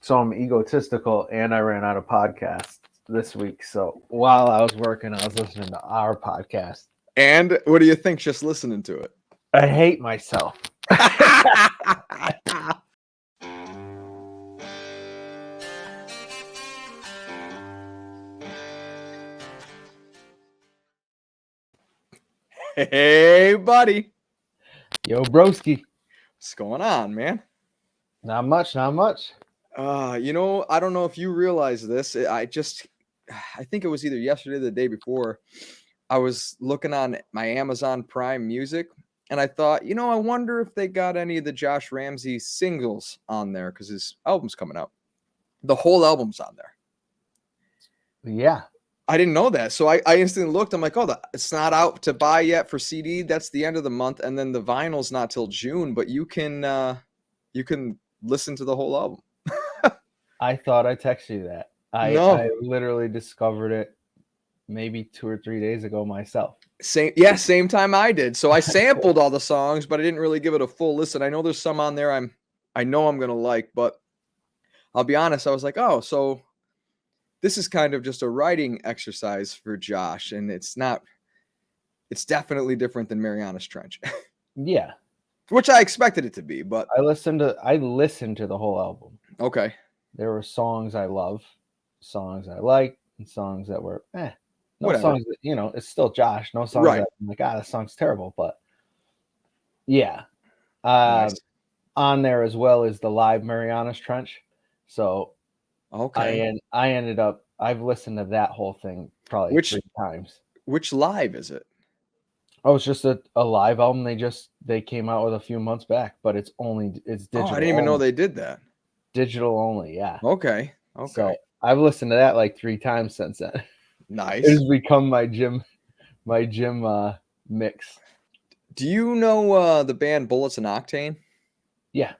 So I'm egotistical, and I ran out of podcasts this week. So while I was working, I was listening to our podcast. And what do you think just listening to it? I hate myself. Hey, buddy. Yo, broski. What's going on, man? Not much, not much. I don't know if you realize this. I think it was either yesterday or the day before. I was looking on my Amazon Prime Music, and I thought, I wonder if they got any of the Josh Ramsey singles on there because his album's coming out. The whole album's on there. Yeah. I didn't know that. So I instantly looked. I'm like, oh, it's not out to buy yet for CD. That's the end of the month. And then the vinyl's not till June, but you can listen to the whole album. I thought I texted you that. I literally discovered it maybe 2 or 3 days ago myself. Same time I did. So I sampled all the songs, but I didn't really give it a full listen. I know there's some on there I know I'm gonna like, but I'll be honest, I was like, oh, so this is kind of just a writing exercise for Josh, and it's definitely different than Mariana's Trench. Yeah. Which I expected it to be, but I listened to the whole album. Okay. There were songs I love, songs I like, and songs that were No whatever. songs that, it's still Josh. No songs Right. that I'm like, this song's terrible. But yeah. Nice. On there as well is the live Mariana's Trench. So okay. I've listened to that whole thing probably 3 times. Which live is it? Oh, it's just a live album. They came out with a few months back, but it's digital. Oh, I didn't even know they did that. Digital only, yeah. Okay. So I've listened to that like 3 times since then. Nice. It has become my gym mix. Do you know the band Bullets and Octane? Yeah.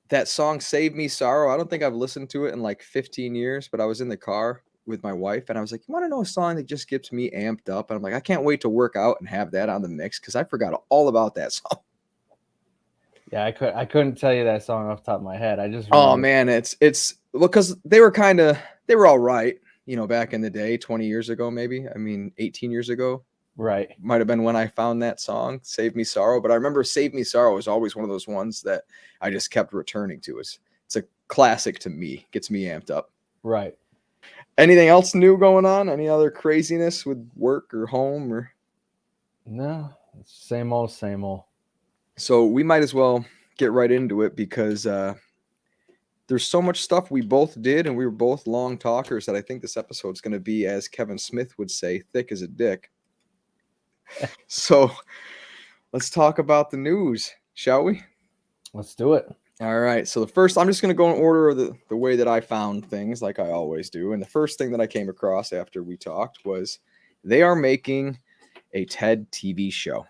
That song Save Me Sorrow. I don't think I've listened to it in like 15 years, but I was in the car with my wife and I was like, you want to know a song that just gets me amped up? And I'm like, I can't wait to work out and have that on the mix because I forgot all about that song. Yeah, I couldn't tell you that song off the top of my head. I just Oh man, it's because they were all right, back in the day, 20 years ago, maybe. 18 years ago. Right. Might have been when I found that song, Save Me Sorrow. But I remember Save Me Sorrow was always one of those ones that I just kept returning to. It's a classic to me. Gets me amped up. Right. Anything else new going on? Any other craziness with work or home or? No, same old, same old. So we might as well get right into it because there's so much stuff we both did and we were both long talkers that I think this episode's going to be, as Kevin Smith would say, thick as a dick. So let's talk about the news, shall we? Let's do it. All right. So I'm just going to go in order of the way that I found things like I always do. And the first thing that I came across after we talked was they are making a TED TV show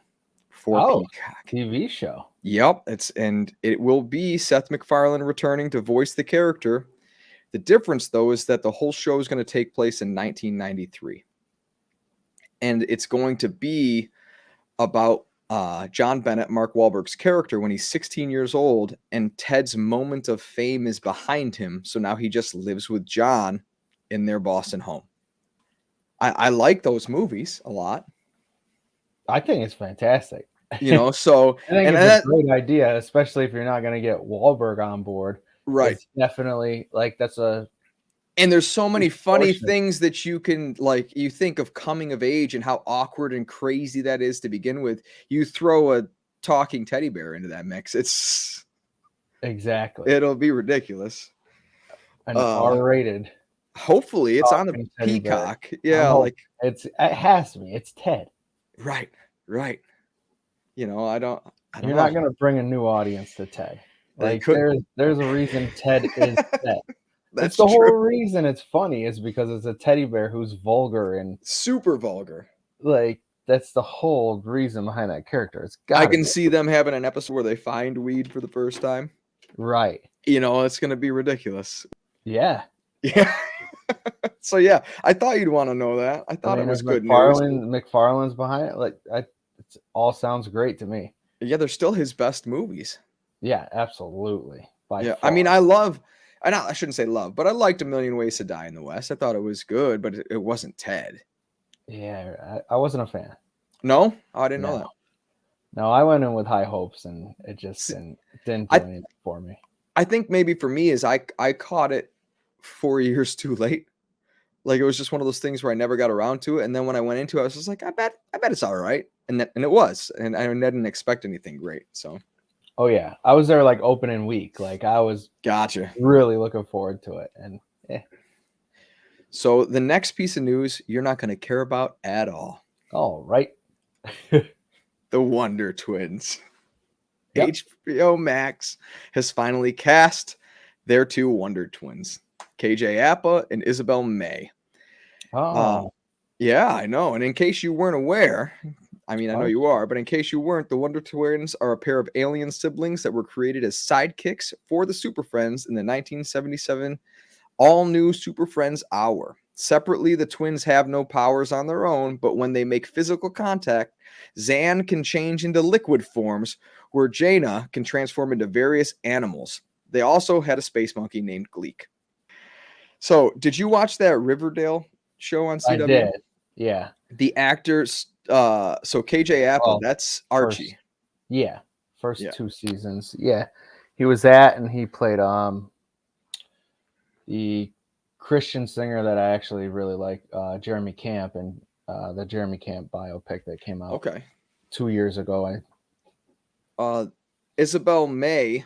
for Peacock. TV show. Yep. It will be Seth MacFarlane returning to voice the character. The difference, though, is that the whole show is going to take place in 1993. And it's going to be about John Bennett, Mark Wahlberg's character, when he's 16 years old, and Ted's moment of fame is behind him. So now he just lives with John in their Boston home. I like those movies a lot. I think it's fantastic. So I think it's a great idea, especially if you're not going to get Wahlberg on board. Right. It's definitely and there's so many funny things that you can, you think of coming of age and how awkward and crazy that is to begin with. You throw a talking teddy bear into that mix. It'll be ridiculous. And R-rated. Hopefully it's on the Peacock. Yeah. It has to be. It's Ted. Right. You're not going to bring a new audience to Ted. There's a reason Ted is Ted. That's the whole reason it's funny is because it's a teddy bear who's vulgar and super vulgar. That's the whole reason behind that character. I can see them having an episode where they find weed for the first time. Right. It's going to be ridiculous. Yeah. So yeah, I thought you'd want to know that. I thought it was good news. McFarlane's behind it. It all sounds great to me. Yeah, they're still his best movies. Yeah, absolutely. By far. I shouldn't say love, but I liked A Million Ways to Die in the West. I thought it was good, but it wasn't Ted. Yeah, I wasn't a fan. No? Oh, I didn't know that. No, I went in with high hopes, and it just didn't do anything for me. I think maybe for me is I caught it 4 years too late. Like, it was just one of those things where I never got around to it. And then when I went into it, I was just like, I bet it's all right. And it was. And I didn't expect anything great. So. Oh yeah, I was there like opening week. Like I was really looking forward to it. And So the next piece of news you're not going to care about at all. All right. The Wonder Twins. Yep. HboMax has finally cast their 2 Wonder Twins, KJ Apa and Isabel May. Oh. Yeah, I know. And in case you weren't aware, I mean, I know you are, but in case you weren't, the Wonder Twins are a pair of alien siblings that were created as sidekicks for the Super Friends in the 1977 all-new Super Friends Hour. Separately, the twins have no powers on their own, but when they make physical contact, Zan can change into liquid forms, where Jaina can transform into various animals. They also had a space monkey named Gleek. So, did you watch that Riverdale show on CW? I did, yeah. The actors, so KJ Apa, that's Archie. First 2 seasons. Yeah, he was that, and he played the Christian singer that I actually really like, Jeremy Camp, and the Jeremy Camp biopic that came out 2 years ago. Isabel May,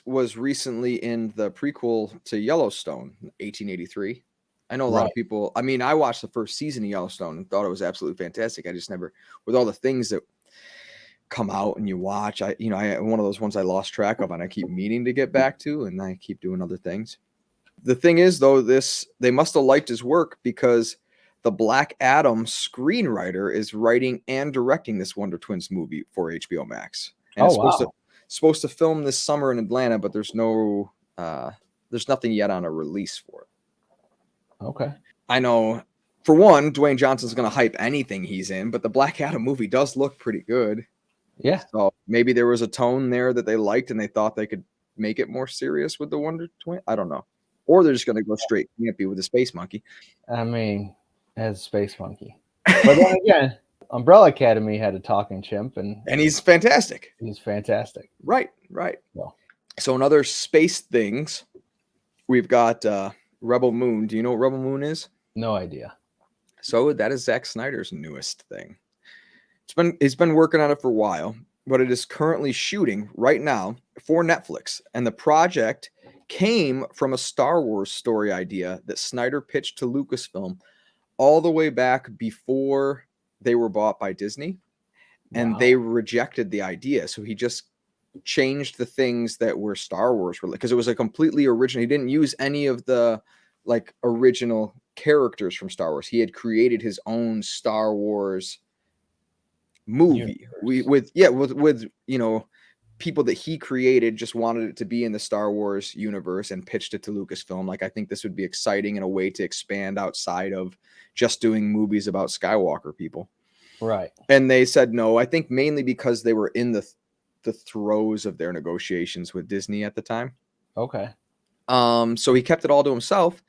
was recently in the prequel to Yellowstone, 1883. I know a lot of people. I mean, I watched the first season of Yellowstone and thought it was absolutely fantastic. I just never, with all the things that come out and you watch, I one of those ones I lost track of, and I keep meaning to get back to, and I keep doing other things. The thing is, though, they must have liked his work, because the Black Adam screenwriter is writing and directing this Wonder Twins movie for HBO Max. And it's supposed to film this summer in Atlanta, but there's nothing yet on a release for it. Okay. I know, for one, Dwayne Johnson's going to hype anything he's in, but the Black Adam movie does look pretty good. Yeah. So maybe there was a tone there that they liked, and they thought they could make it more serious with the Wonder Twin. I don't know. Or they're just going to go straight campy with the Space Monkey. I mean, as Space Monkey. But then again, Umbrella Academy had a talking chimp, and he's fantastic. He's fantastic. Right. So in other space things, we've got Rebel Moon. Do you know what Rebel Moon is? No idea. So that is Zack Snyder's newest thing. He's been working on it for a while, but it is currently shooting right now for Netflix. And the project came from a Star Wars story idea that Snyder pitched to Lucasfilm all the way back before they were bought by Disney. And they rejected the idea. So he just changed the things that were Star Wars, because it was a completely original. He didn't use any of the original characters from Star Wars. He had created his own Star Wars movie with people that he created, just wanted it to be in the Star Wars universe, and pitched it to Lucasfilm. I think this would be exciting in a way to expand outside of just doing movies about Skywalker people. Right. And they said no, I think mainly because they were in the throes of their negotiations with Disney at the time. Okay. So he kept it all to himself,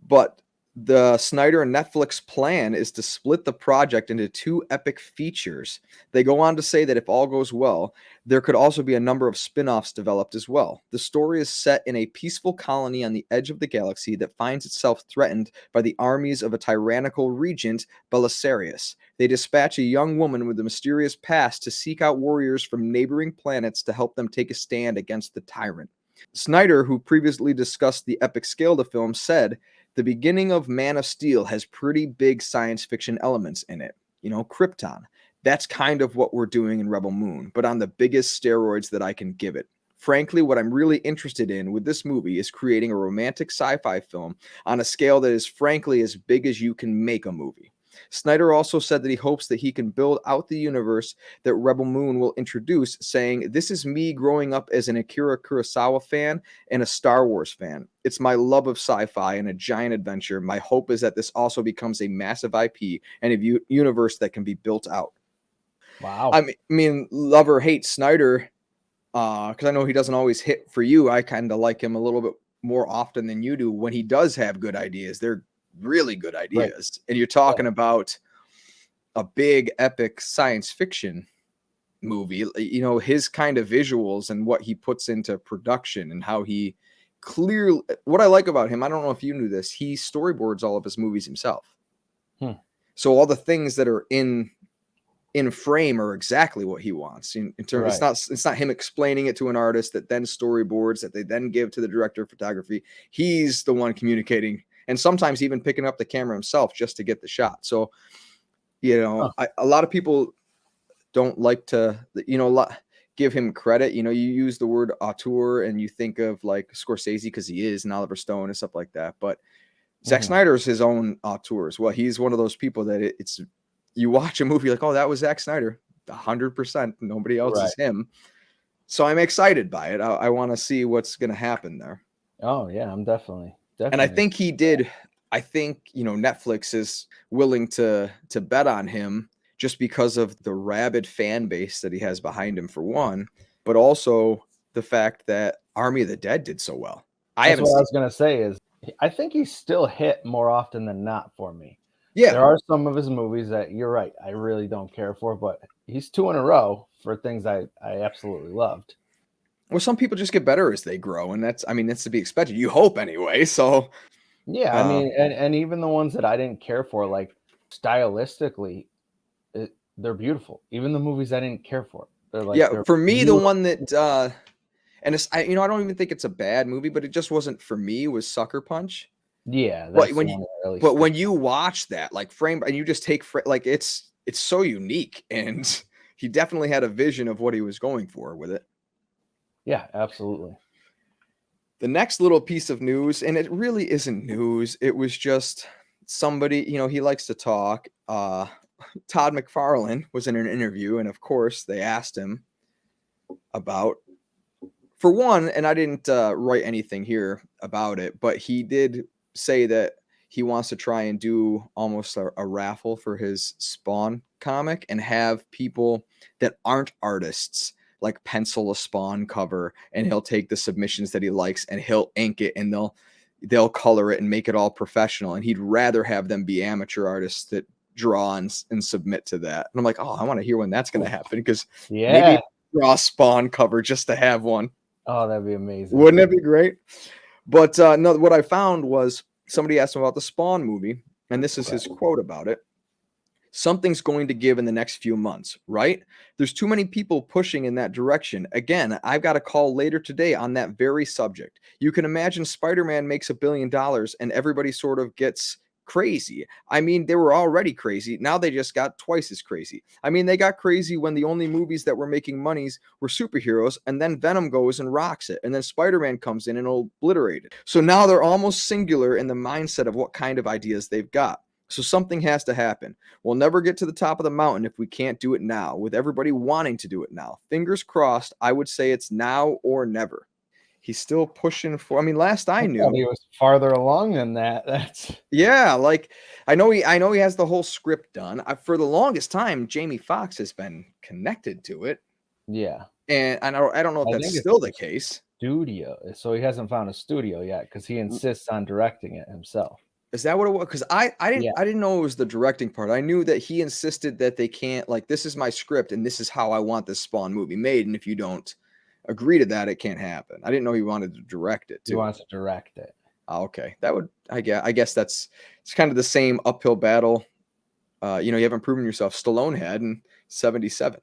but the Snyder and Netflix plan is to split the project into 2 epic features. They go on to say that if all goes well, there could also be a number of spin-offs developed as well. The story is set in a peaceful colony on the edge of the galaxy that finds itself threatened by the armies of a tyrannical regent, Belisarius. They dispatch a young woman with a mysterious past to seek out warriors from neighboring planets to help them take a stand against the tyrant. Snyder, who previously discussed the epic scale of the film, said, "The beginning of Man of Steel has pretty big science fiction elements in it. Krypton. That's kind of what we're doing in Rebel Moon, but on the biggest steroids that I can give it. Frankly, what I'm really interested in with this movie is creating a romantic sci-fi film on a scale that is frankly as big as you can make a movie." Snyder also said that he hopes that he can build out the universe that Rebel Moon will introduce, saying, "This is me growing up as an Akira Kurosawa fan and a Star Wars fan. It's my love of sci-fi and a giant adventure. My hope is that this also becomes a massive IP and a universe that can be built out." Wow. I mean, love or hate Snyder, because I know he doesn't always hit for you. I kind of like him a little bit more often than you do when he does have good ideas. They're really good ideas. Right. And you're talking about a big epic science fiction movie, you know, his kind of visuals and what he puts into production and how he clearly, what I like about him, I don't know if you knew this, he storyboards all of his movies himself. So all the things that are in frame are exactly what he wants. In terms, it's not him explaining it to an artist that then storyboards that they then give to the director of photography. He's the one communicating, and sometimes even picking up the camera himself just to get the shot. So, you know, a lot of people don't like to, you know, give him credit. You know, you use the word auteur and you think of like Scorsese because he is, and Oliver Stone and stuff like that. But Zack Snyder is his own auteur as well. He's one of those people that it's, you watch a movie like, oh, that was Zack Snyder, 100%. Nobody else is him. So I'm excited by it. I want to see what's going to happen there. Oh yeah, I'm definitely. And I think he did. I think, you know, Netflix is willing to bet on him just because of the rabid fan base that he has behind him, for one, but also the fact that Army of the Dead did so well. That's what I was going to say is I think he's still hit more often than not for me. Yeah. There are some of his movies that you're right, I really don't care for, but he's 2 in a row for things I absolutely loved. Well, some people just get better as they grow, and that's to be expected. You hope anyway. So yeah, I mean, and even the ones that I didn't care for, like stylistically, they're beautiful. Even the movies I didn't care for, they're like, yeah. For me, beautiful. The one that and it's, I don't even think it's a bad movie, but it just wasn't for me, was Sucker Punch. Yeah, that's when you watch that, like, frame, and you just take like it's so unique, and he definitely had a vision of what he was going for with it. Yeah, absolutely. The next little piece of news, and it really isn't news, it was just somebody, you know, he likes to talk. Todd McFarlane was in an interview, and of course they asked him about, for one, and I didn't write anything here about it, but he did say that he wants to try and do almost a raffle for his Spawn comic and have people that aren't artists like pencil a Spawn cover, and he'll take the submissions that he likes and he'll ink it, and they'll color it and make it all professional, and he'd rather have them be amateur artists that draw and submit to that. And I'm like, oh, I want to hear when that's going to happen, because maybe draw a Spawn cover just to have one. Oh, that'd be amazing. Wouldn't it be great? But no, what I found was somebody asked him about the Spawn movie, and this is his quote about it. Something's going to give in the next few months, right? There's too many people pushing in that direction. Again, I've got a call later today on that very subject. You can imagine Spider-Man makes $1 billion and everybody sort of gets crazy. I mean, they were already crazy. Now they just got twice as crazy. I mean, they got crazy when the only movies that were making monies were superheroes, and then Venom goes and rocks it, and then Spider-Man comes in and obliterates it. So now they're almost singular in the mindset of what kind of ideas they've got. So something has to happen. We'll never get to the top of the mountain if we can't do it now, with everybody wanting to do it now. Fingers crossed, I would say it's now or never. He's still pushing for, I mean, last I knew he was farther along than that. That's yeah, like I know he has the whole script done. For the longest time, Jamie Foxx has been connected to it. Yeah. And I don't know if that's still the case. Studio. So he hasn't found a studio yet, because he insists on directing it himself. Is that what it was? Because I didn't know it was the directing part. I knew that he insisted that they can't, like, this is my script and this is how I want this Spawn movie made, and if you don't agree to that, it can't happen. I didn't know he wanted to direct it too. He wants to direct it. Oh, okay. That would, I guess it's kind of the same uphill battle. You know, you haven't proven yourself. Stallone had in 1977.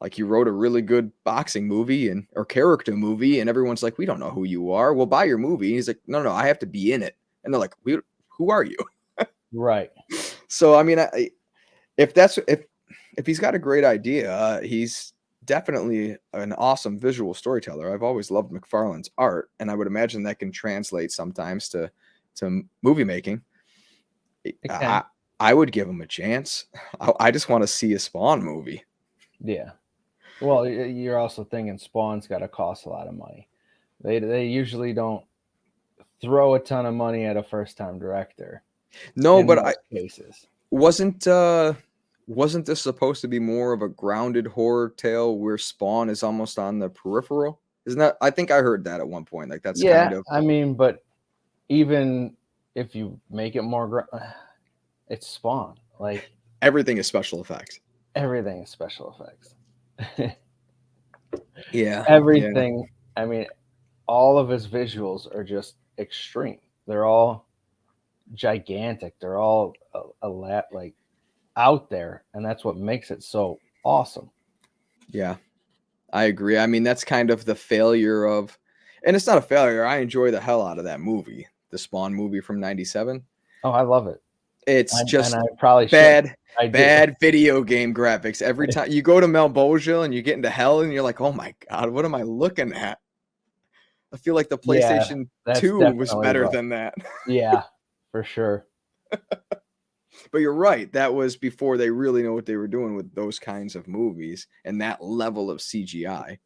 Like, he wrote a really good boxing movie or character movie, and everyone's like, we don't know who you are. We'll buy your movie. And he's like, no, I have to be in it. And they're like, who are you? Right. So, I mean, if he's got a great idea, he's definitely an awesome visual storyteller. I've always loved McFarlane's art, and I would imagine that can translate sometimes to movie making. I would give him a chance. I just want to see a Spawn movie. Yeah. Well, you're also thinking Spawn's got to cost a lot of money. They usually don't throw a ton of money at a first-time director. No, but cases wasn't this supposed to be more of a grounded horror tale where Spawn is almost on the peripheral? Isn't that? I think I heard that at one point. Like that's Yeah, kind of. I mean, but even if you make it more, it's Spawn. Like Everything is special effects. everything is special effects. Yeah. Everything. I mean, all of his visuals are just extreme. They're all gigantic. They're all a lot like out there, and that's what makes it so awesome. Yeah, I agree. I mean, that's kind of the failure of, and it's not a failure. I enjoy the hell out of that movie, the Spawn movie from '97. Oh, I love it. It's just and I probably bad bad video game graphics. Every time you go to Malbolgia and you get into hell and you're like, oh my God, what am I looking at? I feel like the PlayStation 2 was better than that. Yeah, for sure. But you're right. That was before they really know what they were doing with those kinds of movies and that level of CGI.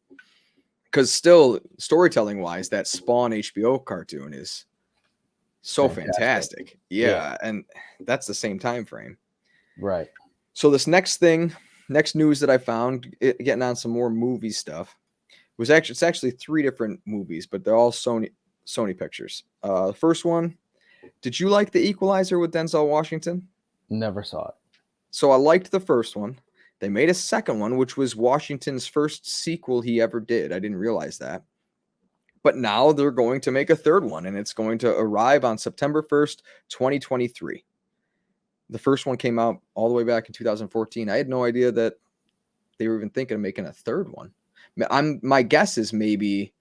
Because still, storytelling wise, that Spawn HBO cartoon is so fantastic. Yeah, and that's the same time frame. Right. So this next news that I found, getting on some more movie stuff, it's actually 3 different movies, but they're all Sony Pictures. The first one, did you like The Equalizer with Denzel Washington? Never saw it. So I liked the first one. They made a second one, which was Washington's first sequel he ever did. I didn't realize that. But now they're going to make a third one, and it's going to arrive on September 1st, 2023. The first one came out all the way back in 2014. I had no idea that they were even thinking of making a third one. My guess is maybe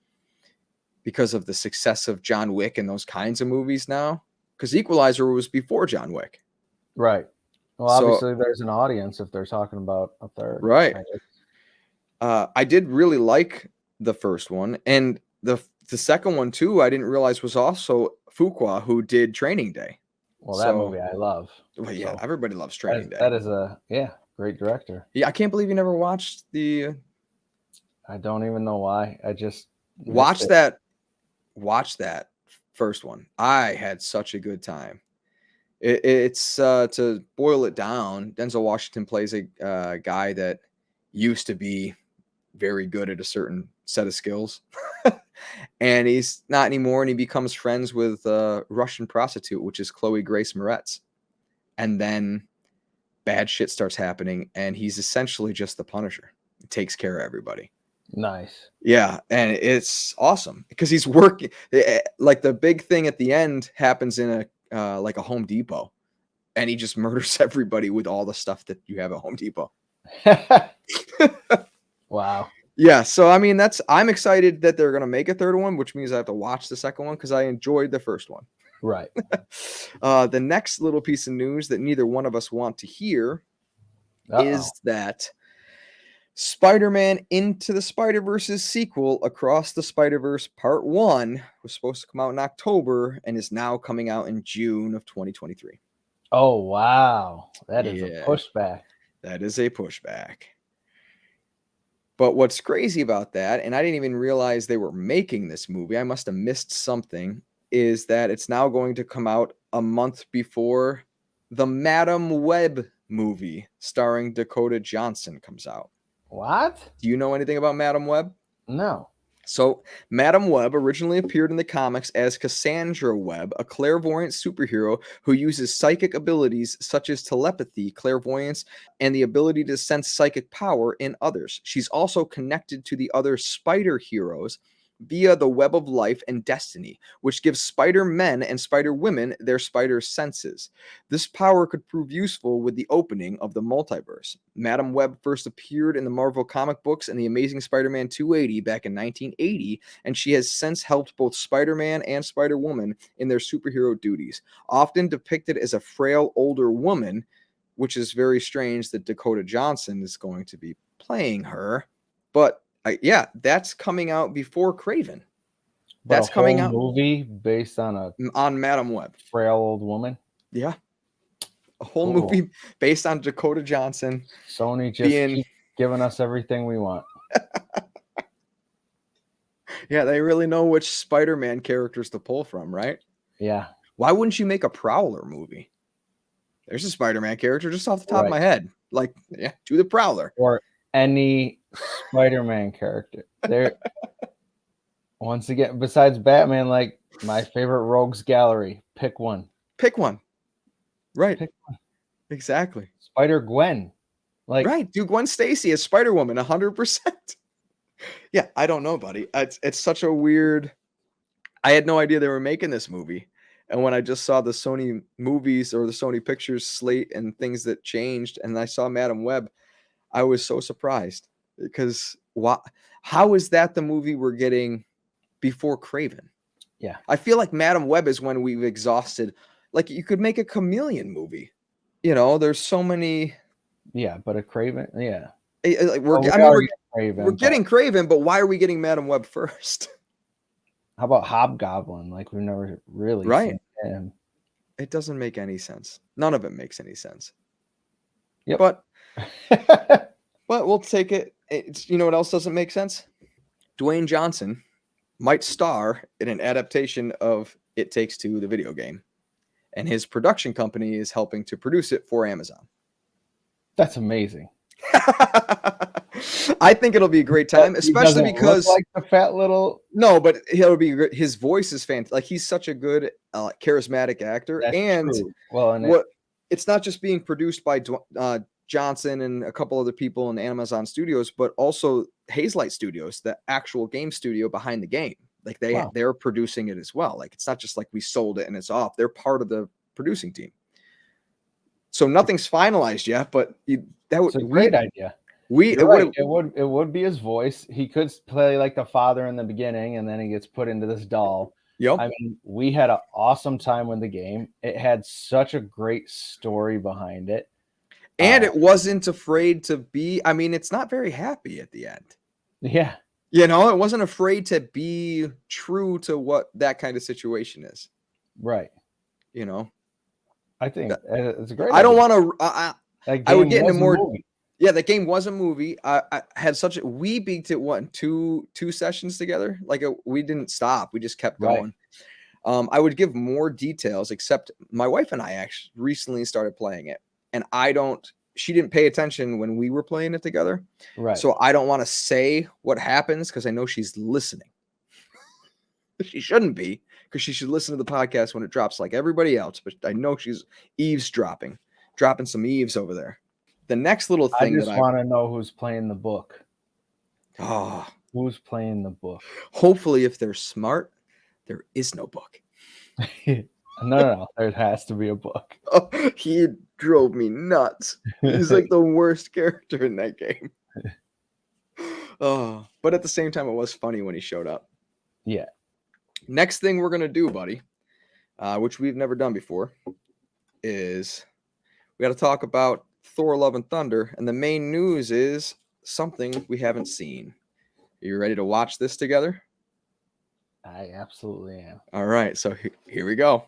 because of the success of John Wick and those kinds of movies now, because Equalizer was before John Wick. Right. Well, obviously there's an audience if they're talking about a third. Right. I did really like the first one, and the second one too. I didn't realize was also Fuqua, who did Training Day. Well, that movie I love. Well, yeah, so everybody loves Training Day. That is great director. Yeah, I can't believe you never watched the. I don't even know why. I just watch that first one. I had such a good time. It's to boil it down, Denzel Washington plays a guy that used to be very good at a certain set of skills, and he's not anymore, and he becomes friends with a Russian prostitute, which is Chloe Grace Moretz, and then bad shit starts happening, and he's essentially just the Punisher. He takes care of everybody. Nice. Yeah, and it's awesome because he's working. Like the big thing at the end happens in a like a Home Depot, and he just murders everybody with all the stuff that you have at Home Depot. Wow. Yeah, so I mean I'm excited that they're gonna make a third one, which means I have to watch the second one because I enjoyed the first one. Right. The next little piece of news that neither one of us want to hear is that Spider-Man Into the Spider-Verse's sequel, Across the Spider-Verse Part 1, was supposed to come out in October and is now coming out in June of 2023. Oh, wow. That is a pushback. That is a pushback. But what's crazy about that, and I didn't even realize they were making this movie, I must have missed something, is that it's now going to come out a month before the Madam Web movie starring Dakota Johnson comes out. What? Do you know anything about Madam Web? No. So, Madam Web originally appeared in the comics as Cassandra Webb, a clairvoyant superhero who uses psychic abilities such as telepathy, clairvoyance, and the ability to sense psychic power in others. She's also connected to the other spider heroes via the web of life and destiny, which gives spider men and spider women their spider senses. This power could prove useful with the opening of the multiverse. Madam Web first appeared in the Marvel comic books in the Amazing Spider-Man 280 back in 1980, and she has since helped both Spider-Man and Spider-Woman in their superhero duties. Often depicted as a frail older woman, which is very strange that Dakota Johnson is going to be playing her, but yeah, that's coming out before Kraven. That's coming out. Movie based on Madam Web, frail old woman. Yeah, a whole movie based on Dakota Johnson. Sony just keep giving us everything we want. Yeah, they really know which Spider-Man characters to pull from, right? Yeah. Why wouldn't you make a Prowler movie? There's a Spider-Man character just off the top of my head. Like, yeah, do the Prowler or any Spider-Man character. There, Once again, besides Batman, like my favorite rogues gallery. Pick one. Pick one. Right. Pick one. Exactly. Spider-Gwen. Like, right. Do Gwen Stacy as Spider-Woman 100%. Yeah, I don't know, buddy. It's such a weird. I had no idea they were making this movie. And when I just saw the Sony movies or the Sony Pictures slate and things that changed, and I saw Madam Web, I was so surprised because how is that the movie we're getting before Craven? yeah. I feel like Madam Web is when we've exhausted. Like you could make a Chameleon movie. You know, there's so many. Yeah, but a Craven, yeah. Like Well, we're getting Craven, but why are we getting Madam Web first? How about Hobgoblin? Like we've never really Right. seen him. It doesn't make any sense. None of it makes any sense. Yep. But we'll take it. It's, you know what else doesn't make sense? Dwayne Johnson might star in an adaptation of It Takes Two, the video game, and his production company is helping to produce it for Amazon. That's amazing. I think it'll be a great time, especially because like the fat little. No, but he'll be. His voice is fantastic. Like he's such a good, charismatic actor, That's and true. Well, and it's not just being produced by Johnson and a couple other people in Amazon Studios, but also Hazelight Studios, the actual game studio behind the game. Like they're producing it as well. Like it's not just like we sold it and it's off. They're part of the producing team. So nothing's finalized yet, but that's a great idea. It would be his voice. He could play like the father in the beginning, and then he gets put into this doll. Yep. I mean, we had an awesome time with the game. It had such a great story behind it. And it wasn't afraid to be, I mean, it's not very happy at the end. Yeah. You know, it wasn't afraid to be true to what that kind of situation is. Right. You know, I think it's a great I don't want to, I would get into more. Yeah, that game was a movie. I had we beat it, what, in two sessions together? Like we didn't stop. We just kept going. Right. I would give more details, except my wife and I actually recently started playing it. And she didn't pay attention when we were playing it together. Right. So I don't want to say what happens because I know she's listening. She shouldn't be, because she should listen to the podcast when it drops like everybody else. But I know she's eavesdropping, dropping some eaves over there. The next little thing I want to know who's playing the book. Oh, who's playing the book? Hopefully, if they're smart, there is no book. No. There has to be a book. Oh, he drove me nuts. He's like the worst character in that game. Oh, but at the same time, it was funny when he showed up. Yeah. Next thing we're gonna do, buddy, which we've never done before, is we got to talk about Thor: Love and Thunder, and the main news is something we haven't seen. Are you ready to watch this together? I absolutely am. All right, so here we go.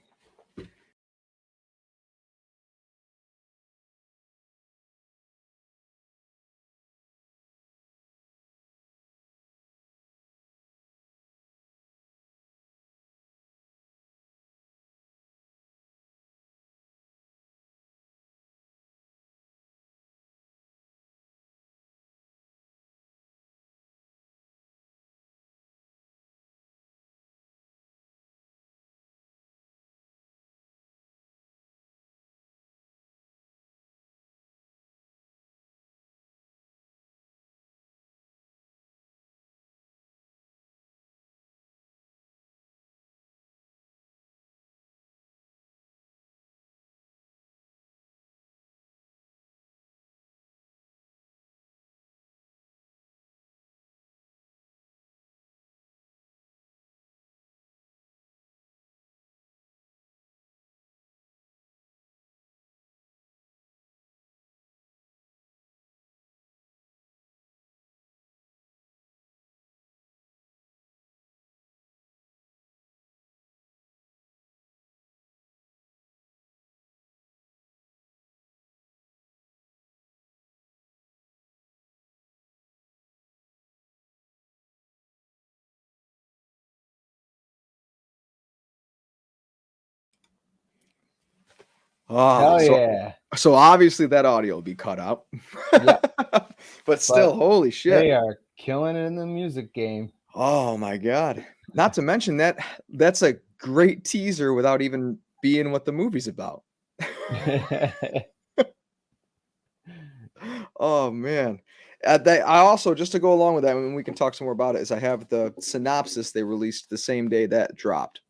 Oh, yeah. So obviously that audio will be cut out. Yeah. But still, holy shit. They are killing it in the music game. Oh my God. Not to mention that's a great teaser without even being what the movie's about. Oh man. I also, just to go along with that, and we can talk some more about it, is I have the synopsis they released the same day that dropped.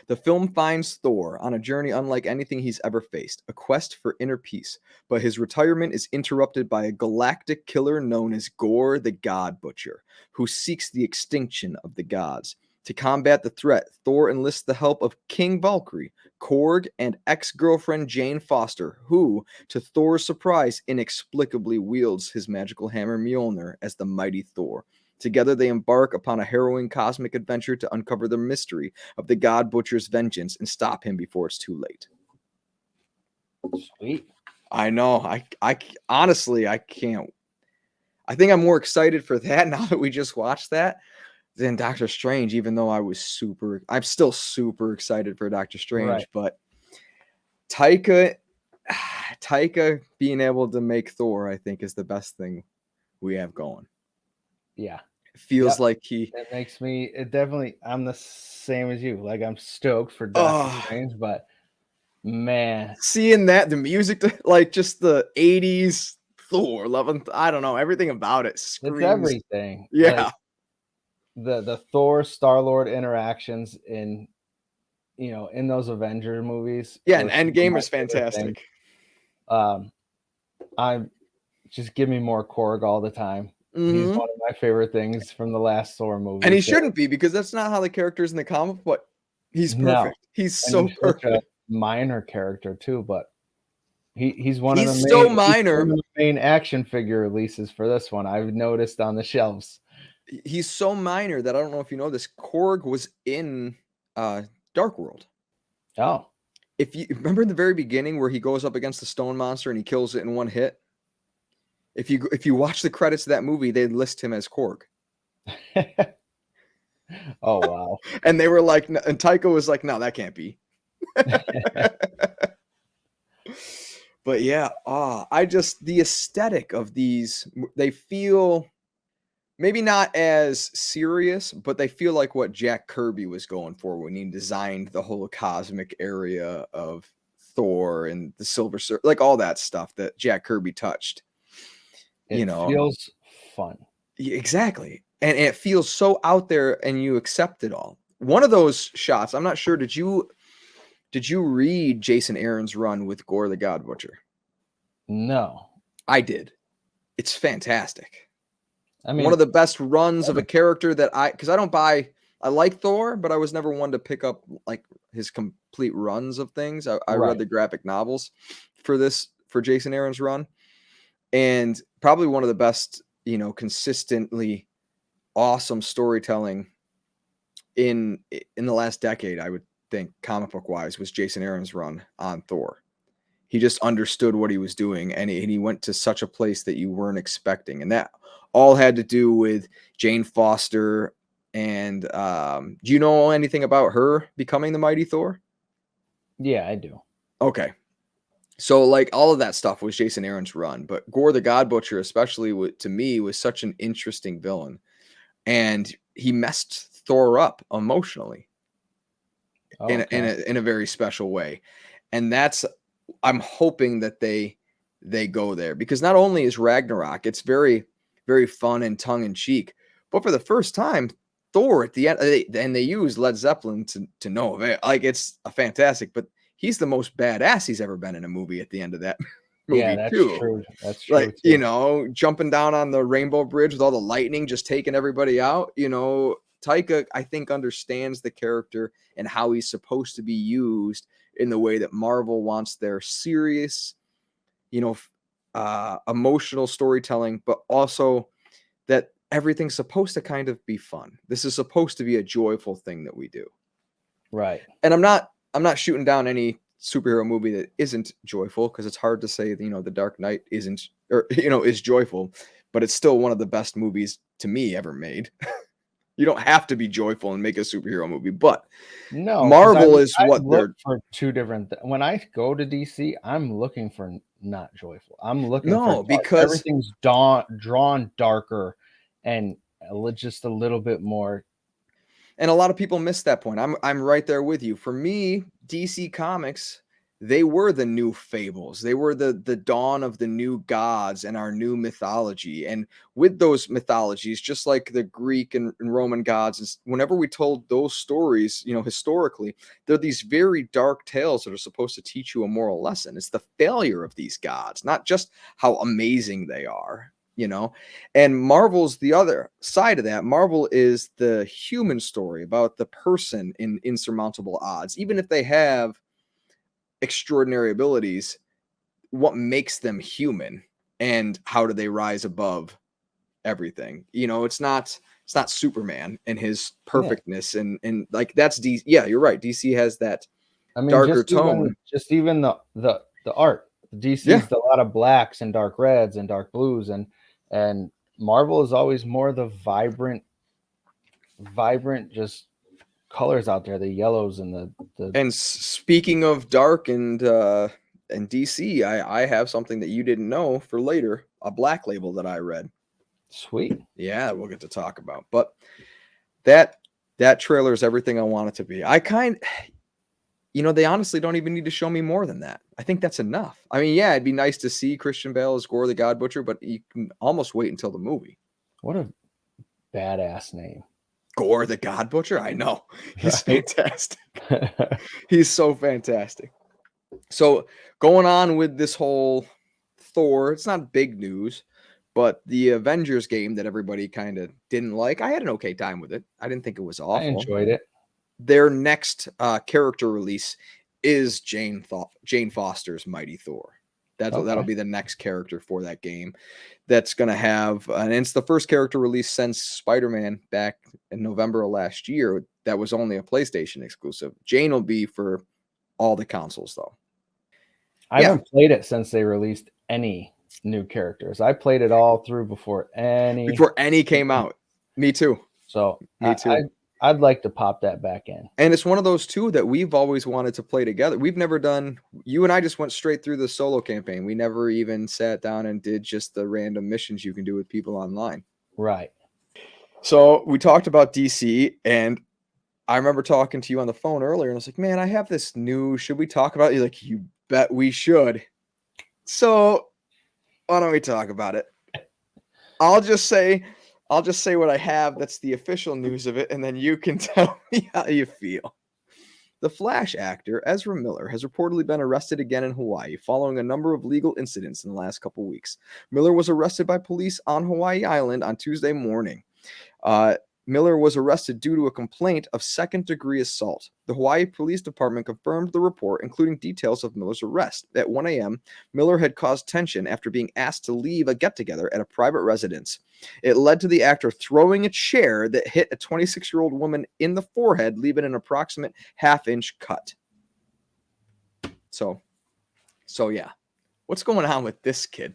The film finds Thor on a journey unlike anything he's ever faced, a quest for inner peace, but his retirement is interrupted by a galactic killer known as Gore the God Butcher, who seeks the extinction of the gods. To combat the threat, Thor enlists the help of King Valkyrie, Korg, and ex-girlfriend Jane Foster, who, to Thor's surprise, inexplicably wields his magical hammer Mjolnir as the mighty Thor. Together, they embark upon a harrowing cosmic adventure to uncover the mystery of the God Butcher's vengeance and stop him before it's too late. Sweet. I know. I honestly, I can't. I think I'm more excited for that now that we just watched that than Doctor Strange, even though I'm still super excited for Doctor Strange. Right. But Taika being able to make Thor, I think, is the best thing we have going. Yeah. It feels like it makes me, I'm the same as you. Like, I'm stoked for Doctor Strange, but man, seeing that, the music, like just the 80s Thor, I don't know, everything about it screams. It's everything. Yeah. Like, the Thor Star-Lord interactions in those Avengers movies. Yeah, and Endgame is fantastic. I'm just give me more Korg all the time. Mm-hmm. He's one of my favorite things from the last Thor movie. And he shouldn't be, because that's not how the character is in the comic, but he's perfect. No. He's so perfect. Such a minor character too, but he's one of the main action figure releases for this one. I've noticed on the shelves. He's so minor that I don't know if you know this. Korg was in Dark World. Oh. If you remember in the very beginning where he goes up against the stone monster and he kills it in one hit, if you watch the credits of that movie, they list him as Korg. Oh wow. And they were like, and Taika was like, no, that can't be. But yeah, the aesthetic of these, they feel maybe not as serious, but they feel like what Jack Kirby was going for when he designed the whole cosmic area of Thor and the Silver Surfer, like all that stuff that Jack Kirby touched. It feels fun. Exactly. And it feels so out there, and you accept it all. One of those shots, I'm not sure, did you read Jason Aaron's run with Gore the God Butcher? No. I did. It's fantastic. I mean, one of the best runs of a character that I like Thor, but I was never one to pick up like his complete runs of things. I read the graphic novels for Jason Aaron's run, and probably one of the best, consistently awesome storytelling in the last decade, I would think, comic book wise, was Jason Aaron's run on Thor. He just understood what he was doing, and he went to such a place that you weren't expecting, and that all had to do with Jane Foster. And do you know anything about her becoming the mighty Thor? Yeah, I do. Okay. So like all of that stuff was Jason Aaron's run, but Gore the God Butcher, especially to me, was such an interesting villain, and he messed Thor up emotionally in a very special way. And I'm hoping that they go there, because not only is Ragnarok, it's very, very fun and tongue in cheek, but for the first time, Thor at the end, and they use Led Zeppelin to no avail. Like, it's a fantastic, but he's the most badass he's ever been in a movie at the end of that movie. Yeah, that's too. True. That's true. Like, too. Jumping down on the Rainbow Bridge with all the lightning, just taking everybody out. Taika, I think, understands the character and how he's supposed to be used in the way that Marvel wants their serious, emotional storytelling, but also that everything's supposed to kind of be fun. This is supposed to be a joyful thing that we do. Right. And I'm not shooting down any superhero movie that isn't joyful, because it's hard to say, The Dark Knight isn't, or, is joyful, but it's still one of the best movies to me ever made. You don't have to be joyful and make a superhero movie, but no, Marvel is what they're for two different. When I go to DC, I'm looking for not joyful. I'm looking for because everything's drawn darker, and just a little bit more. And a lot of people miss that point. I'm right there with you. For me, DC Comics, they were the new fables. They were the dawn of the new gods and our new mythology. And with those mythologies, just like the Greek and Roman gods, whenever we told those stories, historically, they're these very dark tales that are supposed to teach you a moral lesson. It's the failure of these gods, not just how amazing they are. And Marvel's the other side of that. Marvel is the human story about the person in insurmountable odds. Even if they have extraordinary abilities, what makes them human and how do they rise above everything? It's not Superman and his perfectness. And like that's DC. Yeah, you're right. DC has that darker tone. Even the art. DC's a lot of blacks and dark reds and dark blues, and Marvel is always more the vibrant just colors out there, the yellows and the. And speaking of dark and DC, I have something that you didn't know for later, a Black Label that I read. Sweet. Yeah, we'll get to talk about. But that trailer is everything I want it to be. They honestly don't even need to show me more than that. I think that's enough. I mean, yeah, it'd be nice to see Christian Bale as Gore the God Butcher, but you can almost wait until the movie. What a badass name. Gore the God Butcher? I know. He's fantastic. He's so fantastic. So going on with this whole Thor, it's not big news, but the Avengers game that everybody kind of didn't like, I had an okay time with it. I didn't think it was awful. I enjoyed it. Their next character release is Jane Foster's Mighty Thor. That'll be the next character for that game. That's going to have, and it's the first character release since Spider-Man back in November of last year. That was only a PlayStation exclusive. Jane will be for all the consoles, though. I haven't played it since they released any new characters. I played it all through before any came out. Me too. So me too. I'd like to pop that back in. And it's one of those two that we've always wanted to play together. We've never done, you and I just went straight through the solo campaign. We never even sat down and did just the random missions you can do with people online. Right. So we talked about DC, and I remember talking to you on the phone earlier, and I was like, man, I have this new, should we talk about it? You're like, you bet we should. So why don't we talk about it? I'll just say what I have. That's the official news of it, and then you can tell me how you feel. The Flash actor, Ezra Miller, has reportedly been arrested again in Hawaii following a number of legal incidents in the last couple weeks. Miller was arrested by police on Hawaii Island on Tuesday morning. Miller was arrested due to a complaint of second-degree assault. The Hawaii Police Department confirmed the report, including details of Miller's arrest. At 1 a.m., Miller had caused tension after being asked to leave a get-together at a private residence. It led to the actor throwing a chair that hit a 26-year-old woman in the forehead, leaving an approximate half-inch cut. So yeah. What's going on with this kid?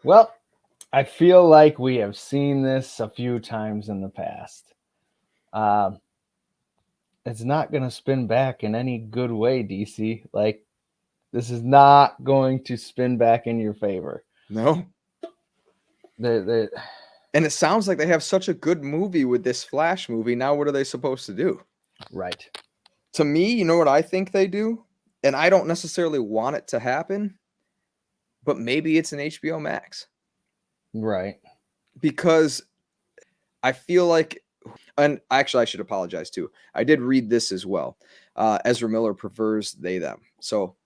Well, I feel like we have seen this a few times in the past. It's not going to spin back in any good way, DC. Like, this is not going to spin back in your favor. No. And it sounds like they have such a good movie with this Flash movie. Now what are they supposed to do? Right. To me, you know what I think they do? And I don't necessarily want it to happen, but maybe it's an HboMax. Right. Because I feel like, and actually I should apologize too. I did read this as well. Ezra Miller prefers they, them. So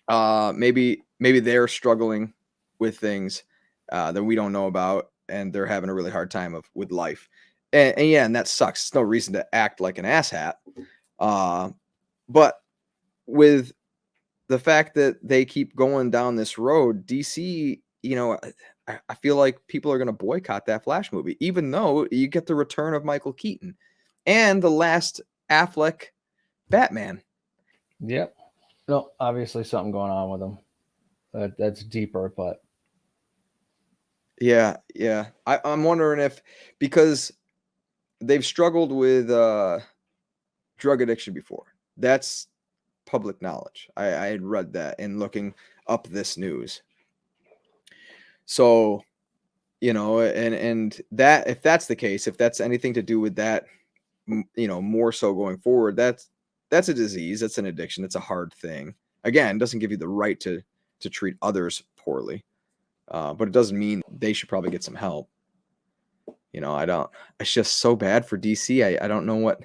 maybe they're struggling with things that we don't know about, and they're having a really hard time with life. And that sucks. It's no reason to act like an asshat. But with the fact that they keep going down this road, DC, I feel like people are going to boycott that Flash movie, even though you get the return of Michael Keaton and the last Affleck Batman. Yep. No, obviously something going on with him. That's deeper, but yeah. I'm wondering if, because they've struggled with drug addiction before. That's public knowledge. I had read that in looking up this news. So, and that, if that's the case, if that's anything to do with that, more so going forward, that's a disease, that's an addiction, it's a hard thing. Again, it doesn't give you the right to treat others poorly, but it doesn't mean they should probably get some help. It's just so bad for DC. I don't know what,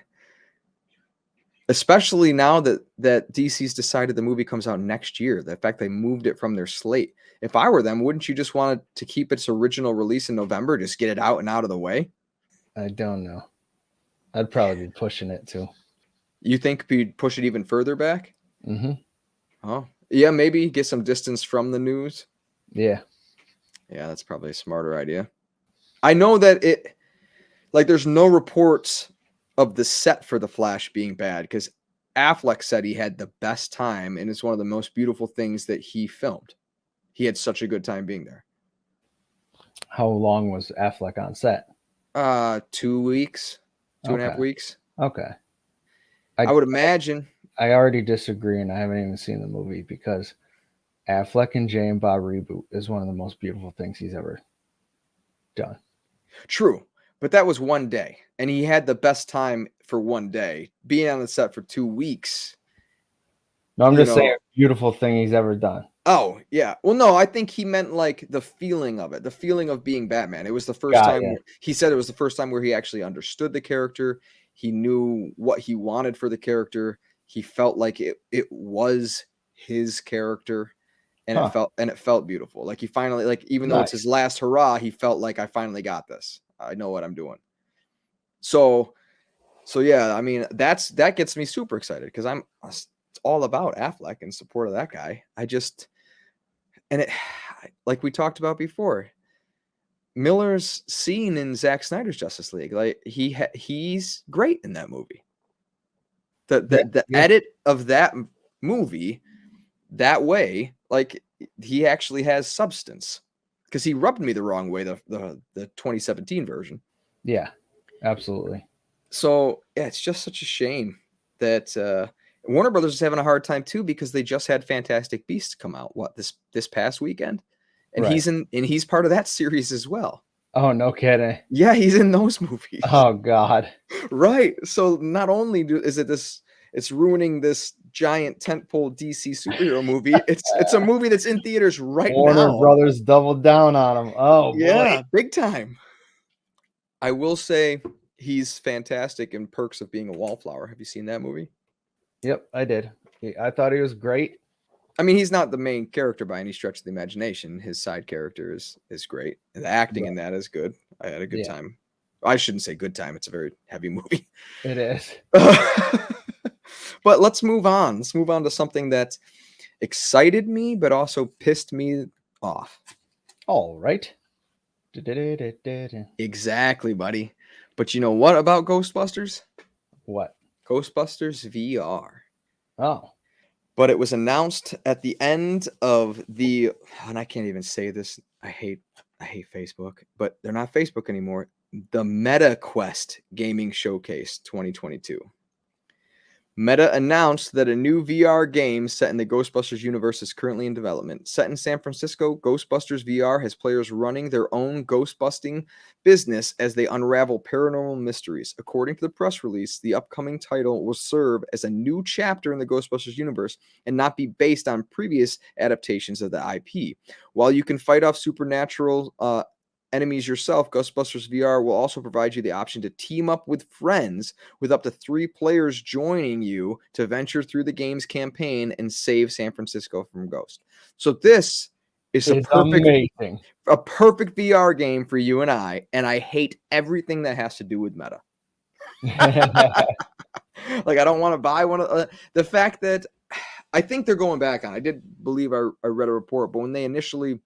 especially now that DC's decided the movie comes out next year. The fact they moved it from their slate. If I were them, wouldn't you just want to keep its original release in November, just get it out and out of the way? I don't know. I'd probably be pushing it too. You think you'd push it even further back? Mm-hmm. Oh, yeah, maybe get some distance from the news. Yeah. Yeah, that's probably a smarter idea. I know that there's no reports of the set for The Flash being bad, because Affleck said he had the best time, and it's one of the most beautiful things that he filmed. He had such a good time being there. How long was Affleck on set? 2 weeks, 2.5 weeks. Okay. I would imagine. I already disagree, and I haven't even seen the movie, because Affleck and Jay and Bob reboot is one of the most beautiful things he's ever done. True, but that was one day, and he had the best time for one day. Being on the set for 2 weeks. No, I'm just saying, beautiful thing he's ever done. Oh, yeah. Well, no, I think he meant like the feeling of it, the feeling of being Batman. It was the first time. He said it was the first time where he actually understood the character. He knew what he wanted for the character. He felt like it was his character, and it felt beautiful. Like he finally, like, even though it's his last hurrah, he felt like, I finally got this. I know what I'm doing. So yeah, I mean, that gets me super excited, because it's all about Affleck and support of that guy. Like we talked about before, Miller's scene in Zack Snyder's Justice League, like he's great in that movie. The edit of that movie that way, like, he actually has substance, because he rubbed me the wrong way, the 2017 version. Yeah, absolutely. So yeah, it's just such a shame that Warner Brothers is having a hard time too, because they just had Fantastic Beasts come out this past weekend, and he's part of that series as well. Oh, no kidding. Yeah, he's in those movies. Oh God. Right. So not only it's ruining this giant tentpole DC superhero movie, it's a movie that's in theaters right now. Warner Brothers doubled down on him. Oh yeah, boy. Big time. I will say he's fantastic in Perks of Being a Wallflower. Have you seen that movie? Yep, I did. I thought he was great. I mean, he's not the main character by any stretch of the imagination. His side character is great. The acting in that is good. I had a good time. I shouldn't say good time. It's a very heavy movie. It is. But let's move on. Let's move on to something that excited me, but also pissed me off. All right. Exactly, buddy. But you know what about Ghostbusters? What? Ghostbusters VR. Oh. But it was announced at the end of and I can't even say this. I hate Facebook, but they're not Facebook anymore. The Meta Quest Gaming Showcase 2022. Meta announced that a new VR game set in the Ghostbusters universe is currently in development. Set in San Francisco, Ghostbusters VR has players running their own ghost-busting business as they unravel paranormal mysteries. According to the press release, the upcoming title will serve as a new chapter in the Ghostbusters universe and not be based on previous adaptations of the IP. While you can fight off supernatural enemies yourself, Ghostbusters VR will also provide you the option to team up with friends, with up to 3 players joining you to venture through the game's campaign and save San Francisco from ghosts. So this is a perfect VR game for you and I hate everything that has to do with Meta. Like, I don't want to buy one of the fact that I think they're going back on. I did believe I read a report, but when they initially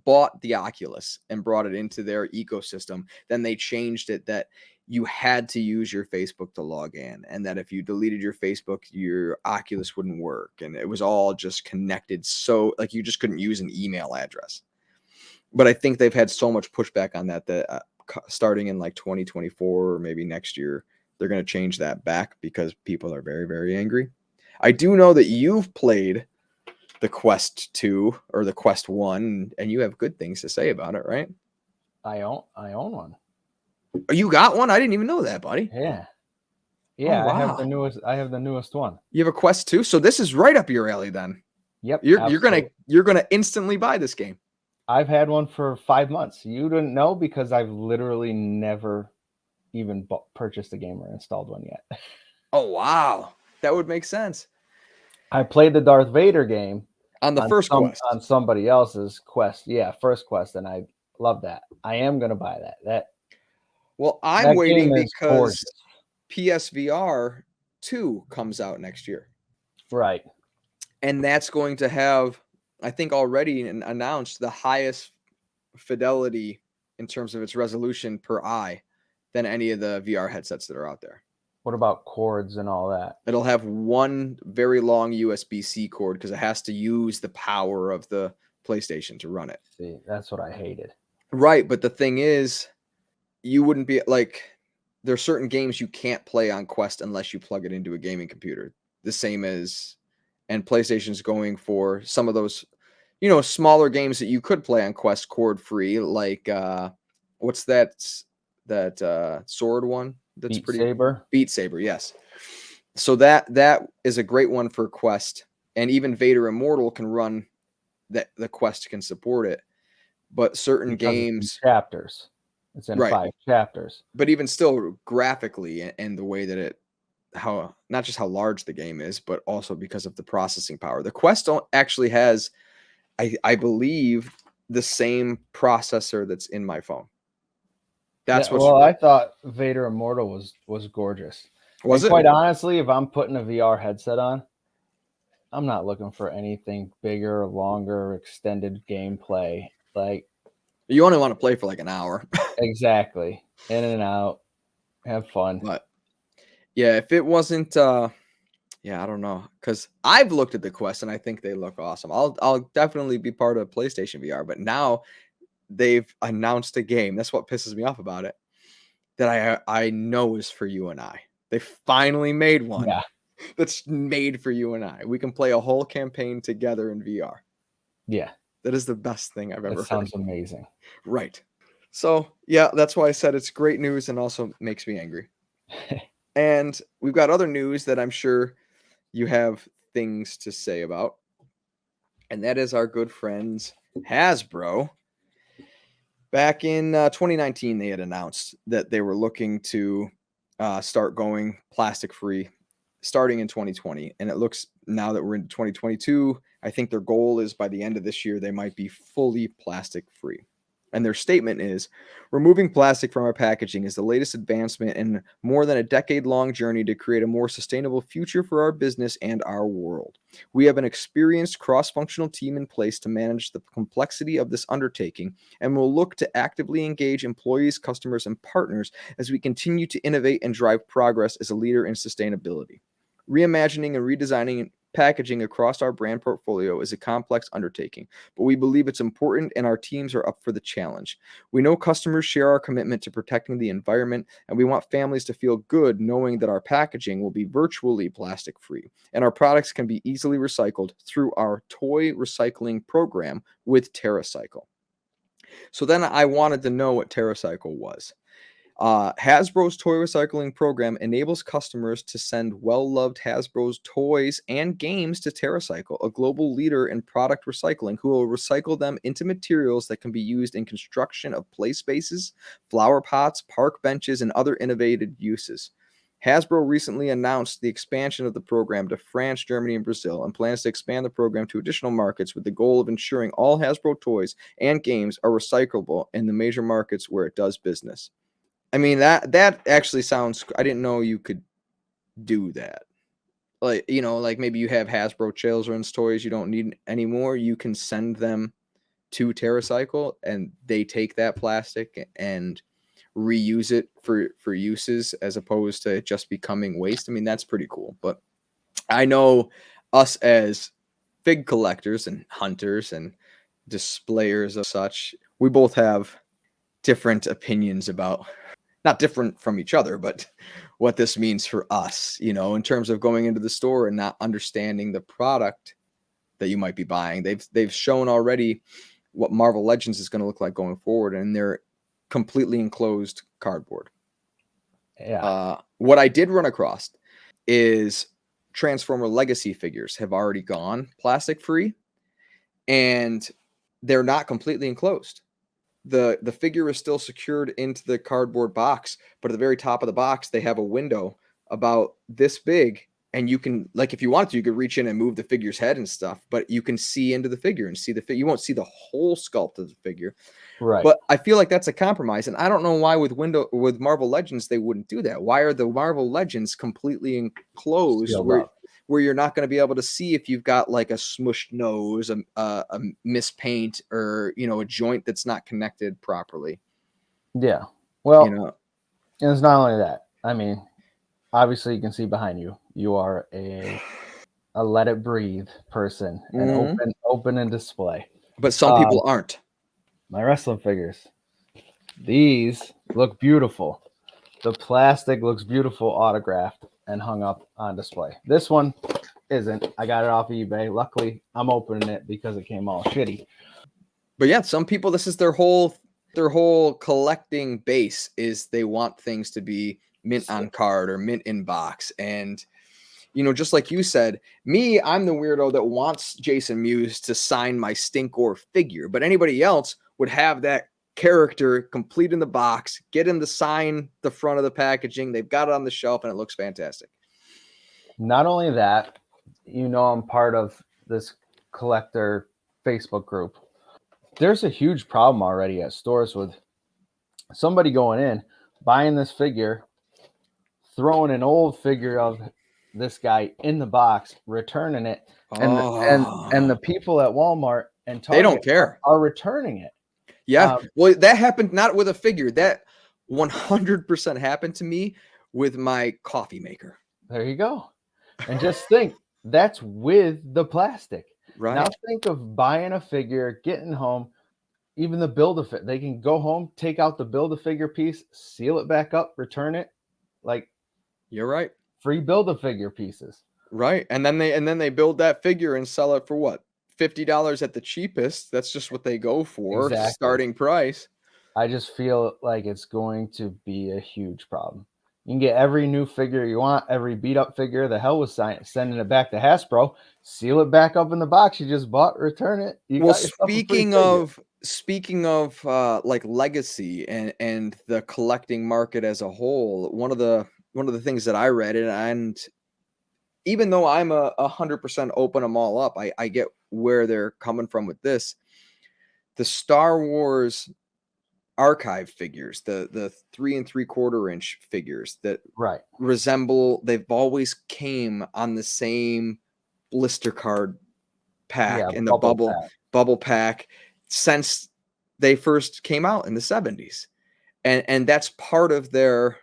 bought the Oculus and brought it into their ecosystem, then they changed it that you had to use your Facebook to log in, and that if you deleted your Facebook, your Oculus wouldn't work, and it was all just connected, so like you just couldn't use an email address. But I think they've had so much pushback on that starting in like 2024 or maybe next year, they're going to change that back, because people are very, very angry. I do know that you've played the Quest 2 or the Quest 1, and you have good things to say about it, right? I own one. Oh, you got one? I didn't even know that, buddy. Yeah. Oh, Yeah, I have wow. I have the newest one. You have a Quest 2? So this is right up your alley then. Yep. You're gonna instantly buy this game. I've had one for 5 months. You didn't know because I've literally never even purchased a game or installed one yet. Oh, wow. That would make sense. I played the Darth Vader game On the first Quest. on somebody else's Quest. Yeah, first Quest, and I love that. I am gonna buy that. Well, I'm That waiting game is because gorgeous. PSVR 2 comes out next year. Right. And that's going to have, I think, already announced the highest fidelity in terms of its resolution per eye than any of the VR headsets that are out there. What about cords and all that? It'll have one very long USB-C cord because it has to use the power of the PlayStation to run it. See, that's what I hated. Right, but the thing is, you wouldn't be like, there are certain games you can't play on Quest unless you plug it into a gaming computer. The same as, and PlayStation's going for some of those, smaller games that you could play on Quest cord free, like what's that sword one? That's Beat Saber. Beat Saber, yes. So that is a great one for Quest, and even Vader Immortal can run that. The Quest can support it, but certain games chapters. It's in 5 chapters. But even still, graphically and the way that how not just how large the game is, but also because of the processing power. The Quest actually has, I believe, the same processor that's in my phone. That's I thought Vader Immortal was gorgeous. Was it? Quite honestly, if I'm putting a VR headset on, I'm not looking for anything bigger, longer, extended gameplay. Like, you only want to play for like an hour. Exactly. In and out. Have fun. But yeah, if it wasn't I don't know, because I've looked at the Quest and I think they look awesome. I'll definitely be part of PlayStation VR, but now they've announced a game. That's what pisses me off about it. That I know is for you and I. They finally made one that's made for you and I. We can play a whole campaign together in VR. Yeah. That is the best thing I've ever heard. Sounds amazing. Right. So, yeah, that's why I said it's great news and also makes me angry. And we've got other news that I'm sure you have things to say about. And that is our good friends Hasbro. Back in 2019, they had announced that they were looking to start going plastic-free starting in 2020. And it looks, now that we're into 2022, I think their goal is by the end of this year, they might be fully plastic-free. And their statement is, removing plastic from our packaging is the latest advancement in more than a decade-long journey to create a more sustainable future for our business and our world. We have an experienced cross-functional team in place to manage the complexity of this undertaking, and will look to actively engage employees, customers, and partners as we continue to innovate and drive progress as a leader in sustainability. Reimagining and redesigning packaging across our brand portfolio is a complex undertaking, but we believe it's important and our teams are up for the challenge. We know customers share our commitment to protecting the environment, and we want families to feel good knowing that our packaging will be virtually plastic-free and our products can be easily recycled through our toy recycling program with TerraCycle. So then I wanted to know what TerraCycle was. Hasbro's toy recycling program enables customers to send well-loved Hasbro's toys and games to TerraCycle, a global leader in product recycling, who will recycle them into materials that can be used in construction of play spaces, flower pots, park benches, and other innovative uses. Hasbro recently announced the expansion of the program to France, Germany, and Brazil, and plans to expand the program to additional markets with the goal of ensuring all Hasbro toys and games are recyclable in the major markets where it does business. I mean, that actually sounds, I didn't know you could do that. Like, like maybe you have Hasbro children's toys you don't need anymore. You can send them to TerraCycle and they take that plastic and reuse it for uses as opposed to it just becoming waste. I mean, that's pretty cool. But I know us as fig collectors and hunters and displayers of such, we both have different opinions about, not different from each other, but what this means for us, in terms of going into the store and not understanding the product that you might be buying. They've shown already what Marvel Legends is going to look like going forward, and they're completely enclosed cardboard. Yeah. What I did run across is Transformer Legacy figures have already gone plastic free, and they're not completely enclosed. The figure is still secured into the cardboard box, but at the very top of the box, they have a window about this big, and you can, like, if you wanted to, you could reach in and move the figure's head and stuff, but you can see into the figure and see the figure. You won't see the whole sculpt of the figure. Right. But I feel like that's a compromise, and I don't know why with Marvel Legends they wouldn't do that. Why are the Marvel Legends completely enclosed where you're not going to be able to see if you've got like a smushed nose, a mispaint, or a joint that's not connected properly? Yeah. Well, And it's not only that. I mean, obviously you can see behind you. You are a let it breathe person and open and display. But some people aren't. My wrestling figures. These look beautiful. The plastic looks beautiful, autographed and hung up on display. This one isn't. I got it off of eBay. Luckily, I'm opening it because it came all shitty. But yeah, some people, this is their whole collecting base, is they want things to be mint on card or mint in box. And just like you said, I'm the weirdo that wants Jason Mewes to sign my Stinkor figure, but anybody else would have that character complete in the box, get him to sign the front of the packaging. They've got it on the shelf and it looks fantastic. Not only that, I'm part of this collector Facebook group. There's a huge problem already at stores with somebody going in, buying this figure, throwing an old figure of this guy in the box, returning it, and the people at Walmart and Target they don't care, are returning it. Yeah, well, that happened not with a figure. That 100% happened to me with my coffee maker. There you go. And just think, that's with the plastic. Right. Now think of buying a figure, getting home, even the Build-A-Figure. They can go home, take out the Build-A-Figure piece, seal it back up, return it. Like, you're right. Free Build-A-Figure pieces. Right. And then they build that figure and sell it for what? $50 at the cheapest. That's just what they go for. Exactly. Starting price. I just feel like it's going to be a huge problem. You can get every new figure you want, every beat up figure. The hell with sending it back to Hasbro, seal it back up in the box you just bought, return it. Well, speaking of like legacy and the collecting market as a whole, one of the things that I read, and even though I'm 100% open them all up, I get where they're coming from with this. The Star Wars archive figures, the 3 3/4 inch figures that resemble, they've always came on the same blister card pack and the bubble pack since they first came out in the 70s. And that's part of their,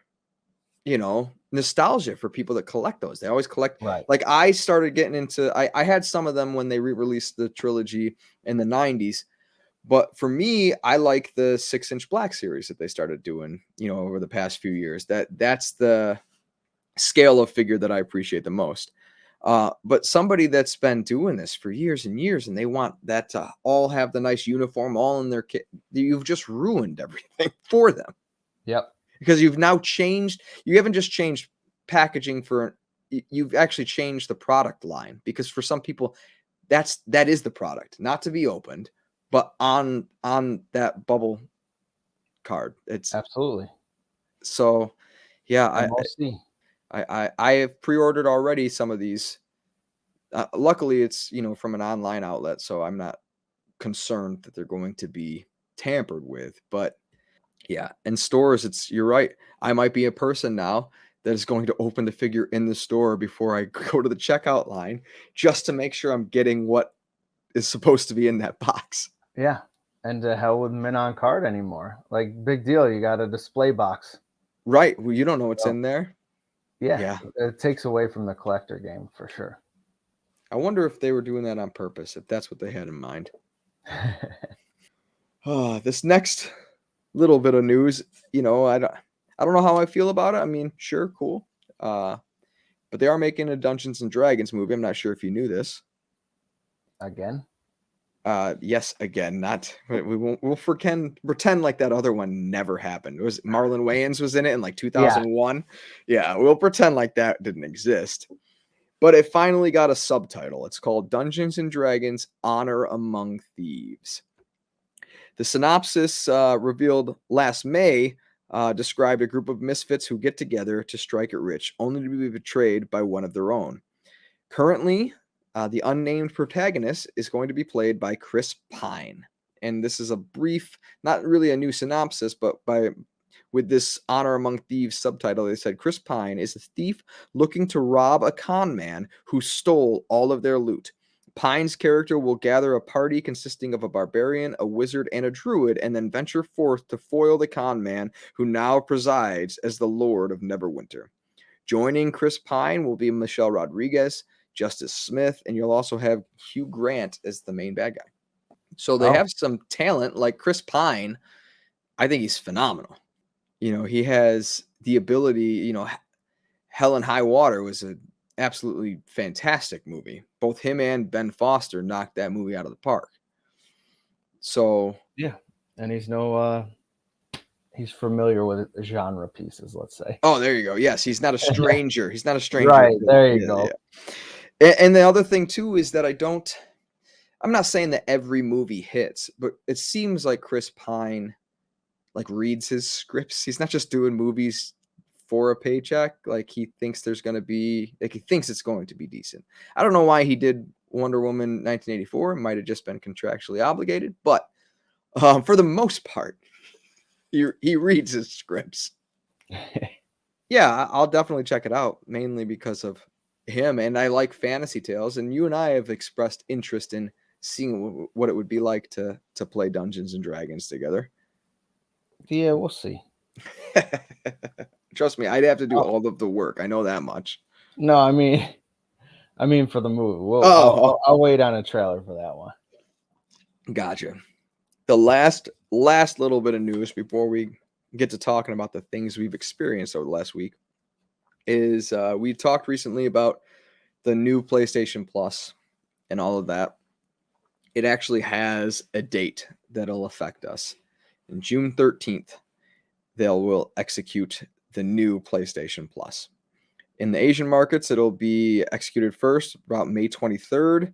nostalgia for people that collect those. They always collect. Like I started getting into, I had some of them when they re-released the trilogy in the 90s. But for me, I like the 6-inch black series that they started doing, over the past few years. That's the scale of figure that I appreciate the most. But somebody that's been doing this for years and years, and they want that to all have the nice uniform, all in their kit, you've just ruined everything for them. Yep. Because you've now changed, you haven't just changed packaging you've actually changed the product line. Because for some people, that is the product, not to be opened, but on that bubble card. It's absolutely. So, yeah, I have pre-ordered already some of these. Luckily, it's from an online outlet, so I'm not concerned that they're going to be tampered with. But yeah, in stores, you're right. I might be a person now that is going to open the figure in the store before I go to the checkout line, just to make sure I'm getting what is supposed to be in that box. Yeah, and to hell with mint on card anymore. Like, big deal. You got a display box. Right. Well, you don't know what's in there. Yeah. It takes away from the collector game for sure. I wonder if they were doing that on purpose, if that's what they had in mind. This next little bit of news, I don't know how I feel about it. I mean, sure, cool. But they are making a Dungeons and Dragons movie. I'm not sure if you knew this. Again? Yes, again, not we'll pretend like that other one never happened. It was Marlon Wayans was in it in like 2001. Yeah, we'll pretend like that didn't exist. But it finally got a subtitle. It's called Dungeons and Dragons: Honor Among Thieves. The synopsis revealed last May described a group of misfits who get together to strike it rich, only to be betrayed by one of their own. Currently, the unnamed protagonist is going to be played by Chris Pine. And this is a brief, not really a new synopsis, but with this Honor Among Thieves subtitle, they said Chris Pine is a thief looking to rob a con man who stole all of their loot. Pine's character will gather a party consisting of a barbarian, a wizard, and a druid, and then venture forth to foil the con man who now presides as the Lord of Neverwinter. Joining Chris Pine will be Michelle Rodriguez, Justice Smith, and you'll also have Hugh Grant as the main bad guy. So they have some talent, like Chris Pine. I think he's phenomenal. You know, he has the ability, you know, Hell and High Water was an absolutely fantastic movie. Both him and Ben Foster knocked that movie out of the park. So yeah, and he's he's familiar with genre pieces, let's say. Oh, there you go. Yes, he's not a stranger. He's not a stranger. Right, there you go. Yeah. And the other thing too is that I'm not saying that every movie hits, but it seems like Chris Pine like reads his scripts. He's not just doing movies for a paycheck. Like he thinks he thinks it's going to be decent. I don't know why he did Wonder Woman 1984. It might have just been contractually obligated, but for the most part, he reads his scripts. Yeah, I'll definitely check it out, mainly because of him. And I like fantasy tales, and you and I have expressed interest in seeing what it would be like to play Dungeons and Dragons together. Yeah, we'll see. Trust me, I'd have to do all of the work. I know that much. No, I mean for the movie. I'll wait on a trailer for that one. Gotcha. The last little bit of news before we get to talking about the things we've experienced over the last week is we talked recently about the new PlayStation Plus and all of that. It actually has a date that'll affect us. On June 13th, they will execute the new PlayStation Plus. In the Asian markets, it'll be executed first about May 23rd.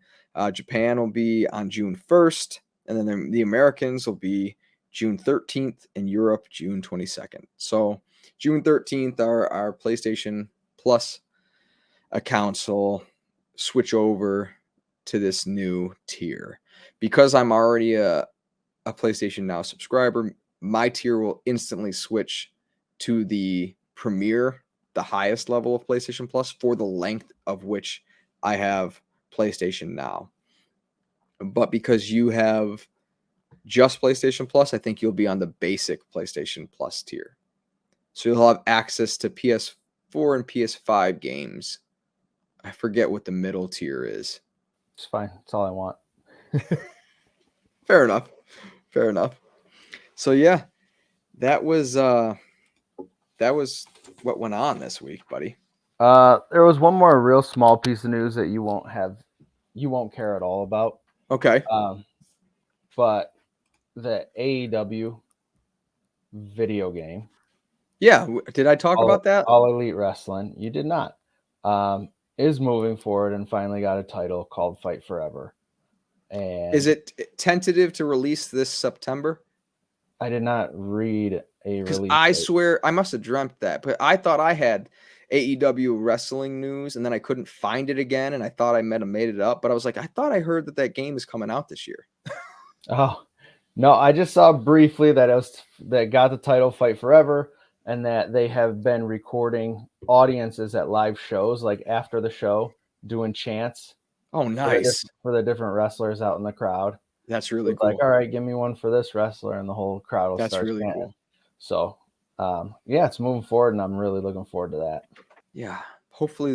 Japan will be on June 1st. And then the Americans will be June 13th, and Europe June 22nd. So June 13th, our PlayStation Plus accounts will switch over to this new tier. Because I'm already a PlayStation Now subscriber, my tier will instantly switch to the Premier, the highest level of PlayStation Plus, for the length of which I have PlayStation Now. But because you have just PlayStation Plus, I think you'll be on the basic PlayStation Plus tier. So you'll have access to PS4 and PS5 games. I forget what the middle tier is. It's fine. That's all I want. Fair enough. So yeah, that was what went on this week, buddy. There was one more real small piece of news that you won't care at all about. Okay. But the AEW video game. Yeah, did I talk about that? All Elite Wrestling. You did not. Is moving forward and finally got a title called Fight Forever. And is it tentative to release this September? I did not read a release. I swear I must have dreamt that, but I thought I had AEW wrestling news, and then I couldn't find it again, and I thought I made it up, but I was like, I thought I heard that game is coming out this year. Oh no, I just saw briefly that got the title Fight Forever, and that they have been recording audiences at live shows, like after the show, doing chants. Oh, nice. For the different wrestlers out in the crowd. That's really cool. Like, all right, give me one for this wrestler, and the whole crowd will start really chanting. Cool. So, yeah, it's moving forward, and I'm really looking forward to that. Yeah, hopefully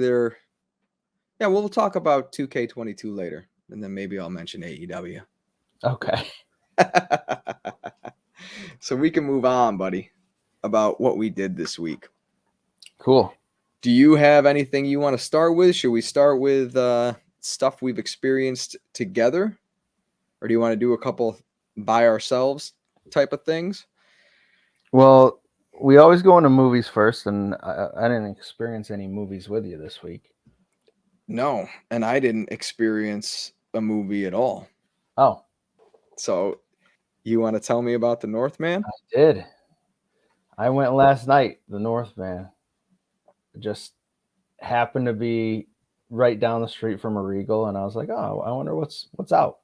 we'll talk about 2K22 later, and then maybe I'll mention AEW. Okay. So we can move on, buddy, about what we did this week. Cool. Do you have anything you want to start with? Should we start with stuff we've experienced together? or do you want to do a couple by ourselves type of things? Well, we always go into movies first, and I didn't experience any movies with you this week. No, and I didn't experience a movie at all. Oh, So you want to tell me about The Northman? I did. I went last night, The Northman. Just happened to be right down the street from a Regal, and I was like, oh, I wonder what's out.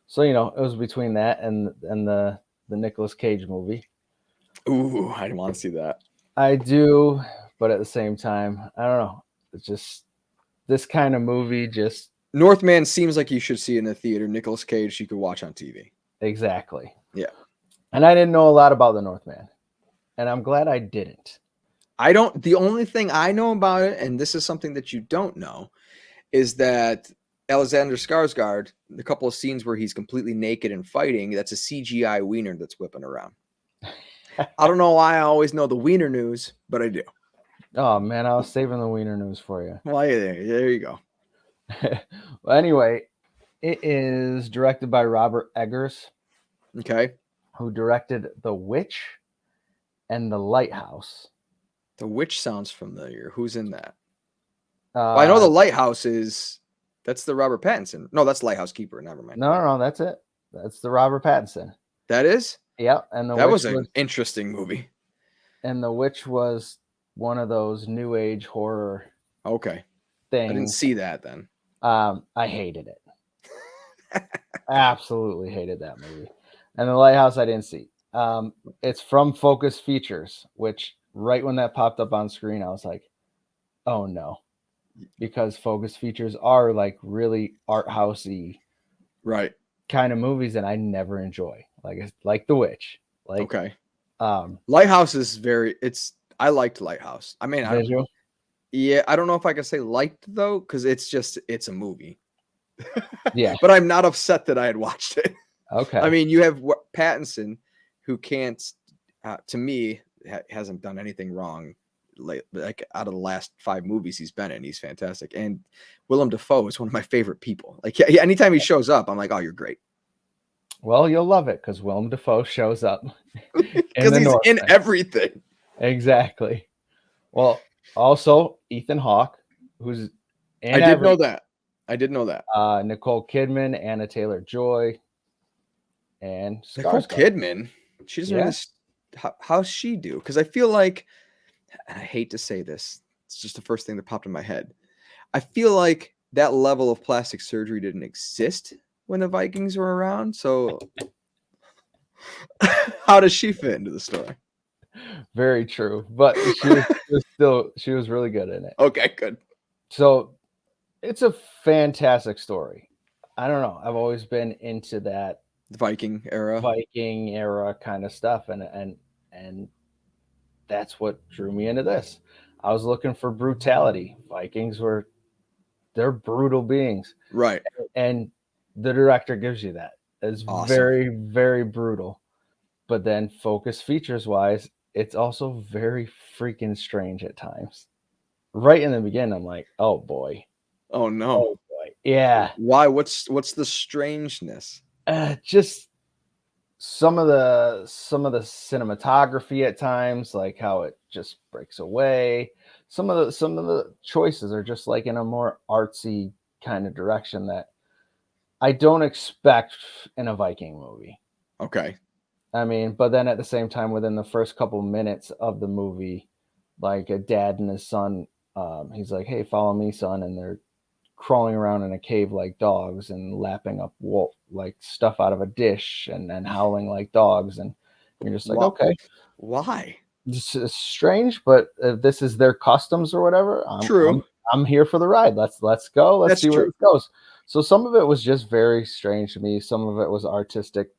So it was between that and the Nicolas Cage movie. Ooh, I didn't want to see that. I do, but at the same time, I don't know. It's just this kind of movie. Just Northman seems like you should see in the theater. Nicolas Cage you could watch on TV. Exactly. Yeah. And I didn't know a lot about the Northman, and I'm glad I didn't. The only thing I know about it, and this is something that you don't know, is that Alexander Skarsgård, the couple of scenes where he's completely naked and fighting, that's a CGI wiener that's whipping around. I don't know why I always know the wiener news, but I do. Oh man, I was saving the wiener news for you. Well, there you go. Well, anyway, it is directed by Robert Eggers. Okay. Who directed The Witch and The Lighthouse. The Witch sounds familiar. Who's in that? Well, I know The Lighthouse that's the Robert Pattinson. No, that's Lighthouse Keeper. Never mind. No, that's it. That's the Robert Pattinson. That is? Yep. And that was an interesting movie. And The Witch was one of those new age horror things. I didn't see that then. I hated it. Absolutely hated that movie. And The Lighthouse I didn't see. It's from Focus Features, which right when that popped up on screen, I was like, oh no. Because Focus Features are like really art housey right kind of movies that I never enjoy. Like The Witch. Lighthouse is I liked Lighthouse. I mean, I don't know if I can say liked though, because it's a movie. Yeah. But I'm not upset that I had watched it. Okay. I mean, you have Pattinson, who can't, to me, hasn't done anything wrong. Like out of the last 5 movies he's been in, he's fantastic. And Willem Dafoe is one of my favorite people. Like anytime he shows up, I'm like, oh, you're great. Well, you'll love it because Willem Dafoe shows up because he's in everything. Exactly. Well, also Ethan Hawke, who's I did know that. Nicole Kidman, Anna Taylor-Joy, and Nicole Kidman. She doesn't really. How's she do? Because I feel like, and I hate to say this, it's just the first thing that popped in my head. I feel like that level of plastic surgery didn't exist when the Vikings were around. So how does she fit into the story? Very true. But she was really good in it. Okay, good. So it's a fantastic story. I don't know. I've always been into that Viking era kind of stuff. And that's what drew me into this. I was looking for brutality. Vikings they're brutal beings. Right. And the director gives you that. It's awesome. Very, very brutal. But then Focus Features wise, it's also very freaking strange at times. Right in the beginning, I'm like, oh boy. Oh no. Oh boy. Yeah. Why? What's the strangeness? Just some of the cinematography at times, like how it just breaks away. Some of the choices are just like in a more artsy kind of direction that I don't expect in a Viking movie. Okay. I mean, but then at the same time, within the first couple minutes of the movie, like a dad and his son, he's like, "Hey, follow me, son," and they're crawling around in a cave like dogs and lapping up like stuff out of a dish and howling like dogs, and you're just like, okay, why? This is strange, but if this is their customs or whatever, I'm here for the ride. Let's go. Let's see where it goes. So some of it was just very strange to me. Some of it was artistic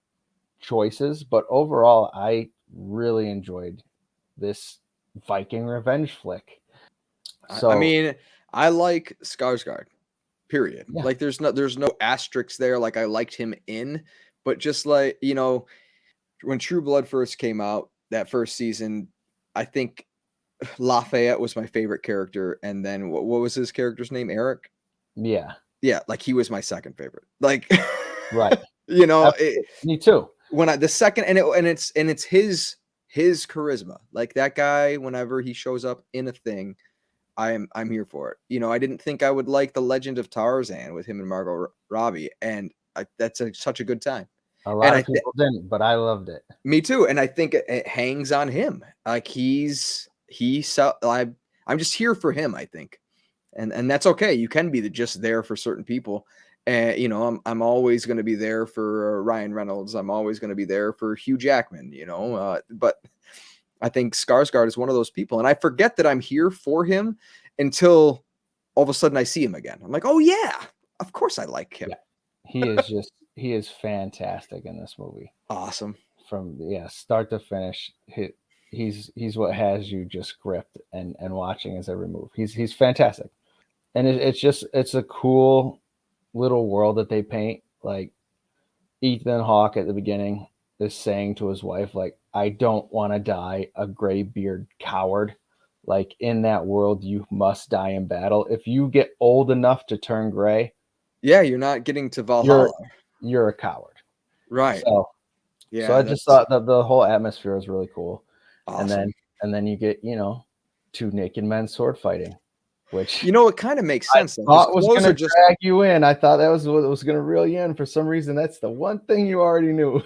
choices, but overall, I really enjoyed this Viking revenge flick. So I mean, I like Skarsgård. Period. Yeah. Like there's no asterisks there. Like I liked him but just like, when True Blood first came out, that first season, I think Lafayette was my favorite character. And then what was his character's name? Eric? Yeah. Yeah. Like he was my second favorite. Like, right. You know, Me too. when the second and it's his charisma. Like that guy, whenever he shows up in a thing, I'm here for it. You know, I didn't think I would like The Legend of Tarzan with him and Margot Robbie, and that's such a good time. A lot of people didn't, but I loved it. Me too, and I think it hangs on him. Like I'm just here for him, I think, and that's okay. You can be just there for certain people, and you know, I'm always going to be there for Ryan Reynolds. I'm always going to be there for Hugh Jackman. You know, but I think Skarsgård is one of those people, and I forget that I'm here for him until all of a sudden I see him again. I'm like, oh yeah, of course I like him. Yeah. He is fantastic in this movie. Awesome. From start to finish. He's what has you just gripped and watching his every move. He's fantastic, and it's a cool little world that they paint. Like Ethan Hawke at the beginning is saying to his wife, like, I don't want to die a gray beard coward. Like in that world, you must die in battle. If you get old enough to turn gray, yeah, you're not getting to Valhalla. You're a coward, right? So yeah, so I just thought that the whole atmosphere was really cool. Awesome. And then you get, you know, two naked men sword fighting, which, you know, it kind of makes sense. I thought was going to drag you in. I thought that was what was going to reel you in. For some reason, that's the one thing you already knew.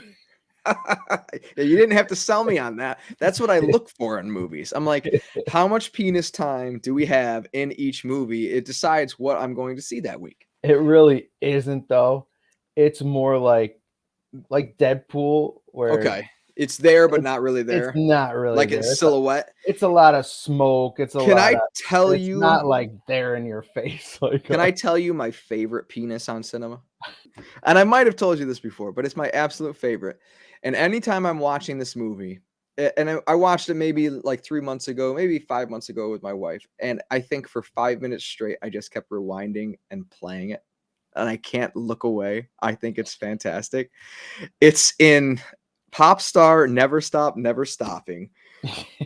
You didn't have to sell me on that. That's what I look for in movies. I'm like, how much penis time do we have in each movie? It decides what I'm going to see that week. It really isn't, though. It's more like Deadpool, where it's there but not really there. It's not really like there. It's silhouette. It's a lot of smoke. It's not like there in your face. Like, can I tell you my favorite penis on cinema? And I might have told you this before, but it's my absolute favorite. And anytime I'm watching this movie, and I watched it maybe like 3 months ago, maybe 5 months ago with my wife, and I think for 5 minutes straight, I just kept rewinding and playing it, and I can't look away. I think it's fantastic. It's in Pop Star Never Stop, Never Stopping.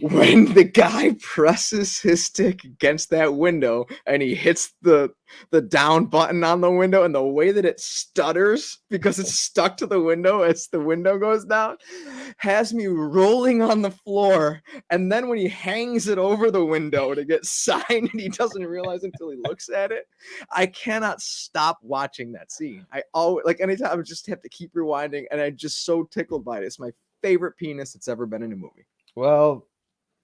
When the guy presses his stick against that window and he hits the down button on the window, and the way that it stutters because it's stuck to the window as the window goes down has me rolling on the floor. And then when he hangs it over the window to get signed and he doesn't realize until he looks at it, I cannot stop watching that scene. I always, like, anytime, I just have to keep rewinding, and I'm just so tickled by it. It's my favorite penis that's ever been in a movie. Well,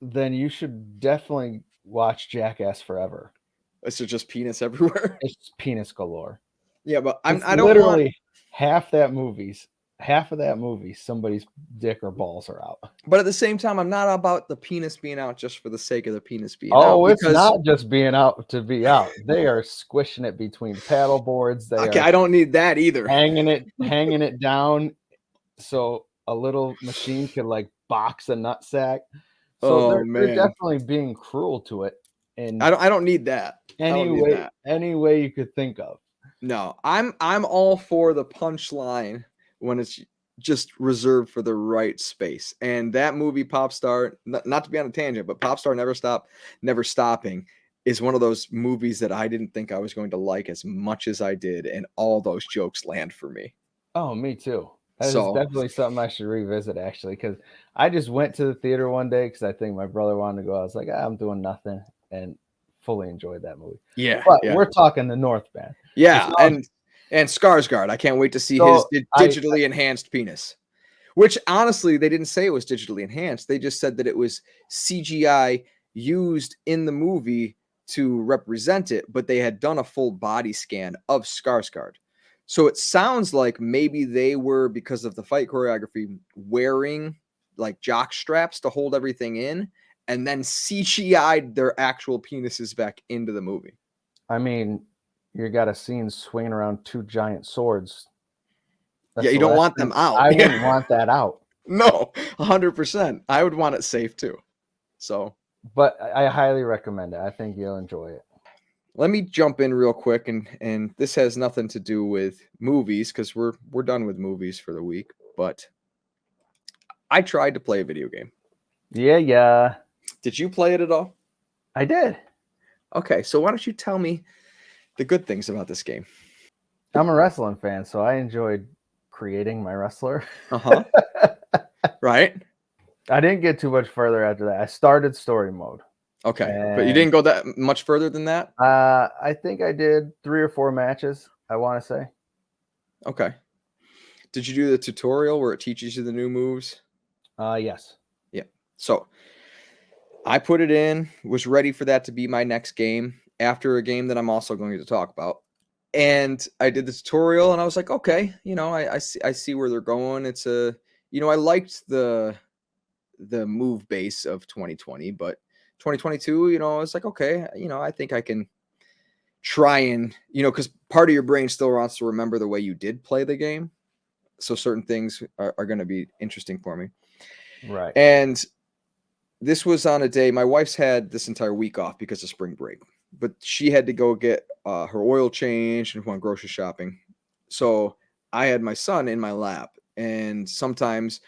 then you should definitely watch Jackass Forever. Is it just penis everywhere? It's penis galore. Yeah, but I don't literally want... half of that movie, somebody's dick or balls are out. But at the same time, I'm not about the penis being out just for the sake of the penis being out. Oh, it's not just being out to be out. They are squishing it between paddle boards. I don't need that either. Hanging it down so a little machine could like box a nutsack. So they're definitely being cruel to it. And I don't need that. Any way you could think of. No, I'm all for the punchline when it's just reserved for the right space. And that movie, Pop Star, not to be on a tangent, but Pop Star Never Stop, Never Stopping is one of those movies that I didn't think I was going to like as much as I did, and all those jokes land for me. Oh, me too. That is definitely something I should revisit, actually, because I just went to the theater one day because I think my brother wanted to go. I was like, I'm doing nothing, and fully enjoyed that movie. Yeah, but we're talking the Northman. Yeah, and Skarsgård. I can't wait to see his digitally enhanced penis. Which, honestly, they didn't say it was digitally enhanced. They just said that it was CGI used in the movie to represent it, but they had done a full body scan of Skarsgård. So it sounds like maybe they were, because of the fight choreography, wearing like jock straps to hold everything in, and then CGI'd their actual penises back into the movie. I mean, you got a scene swinging around two giant swords. Yeah, you don't want them out. I wouldn't want that out. No, 100%. I would want it safe too. So, but I highly recommend it. I think you'll enjoy it. Let me jump in real quick, and this has nothing to do with movies because we're done with movies for the week. But I tried to play a video game. Yeah. Did you play it at all? I did. Okay, so why don't you tell me the good things about this game? I'm a wrestling fan, so I enjoyed creating my wrestler. Uh-huh. Right. I didn't get too much further after that. I started story mode. Okay. But you And didn't go that much further than that? I think I did 3 or 4 matches, I want to say. Okay. Did you do the tutorial where it teaches you the new moves? Yes. Yeah. So I put it in, was ready for that to be my next game after a game that I'm also going to talk about. And I did the tutorial and I was like, okay, I see where they're going. It's I liked the move base of 2020, but 2022, I was like, okay, I think I can try and, because part of your brain still wants to remember the way you did play the game. So certain things are going to be interesting for me. Right. And this was on a day, my wife's had this entire week off because of spring break, but she had to go get her oil changed and went grocery shopping. So I had my son in my lap. And sometimes,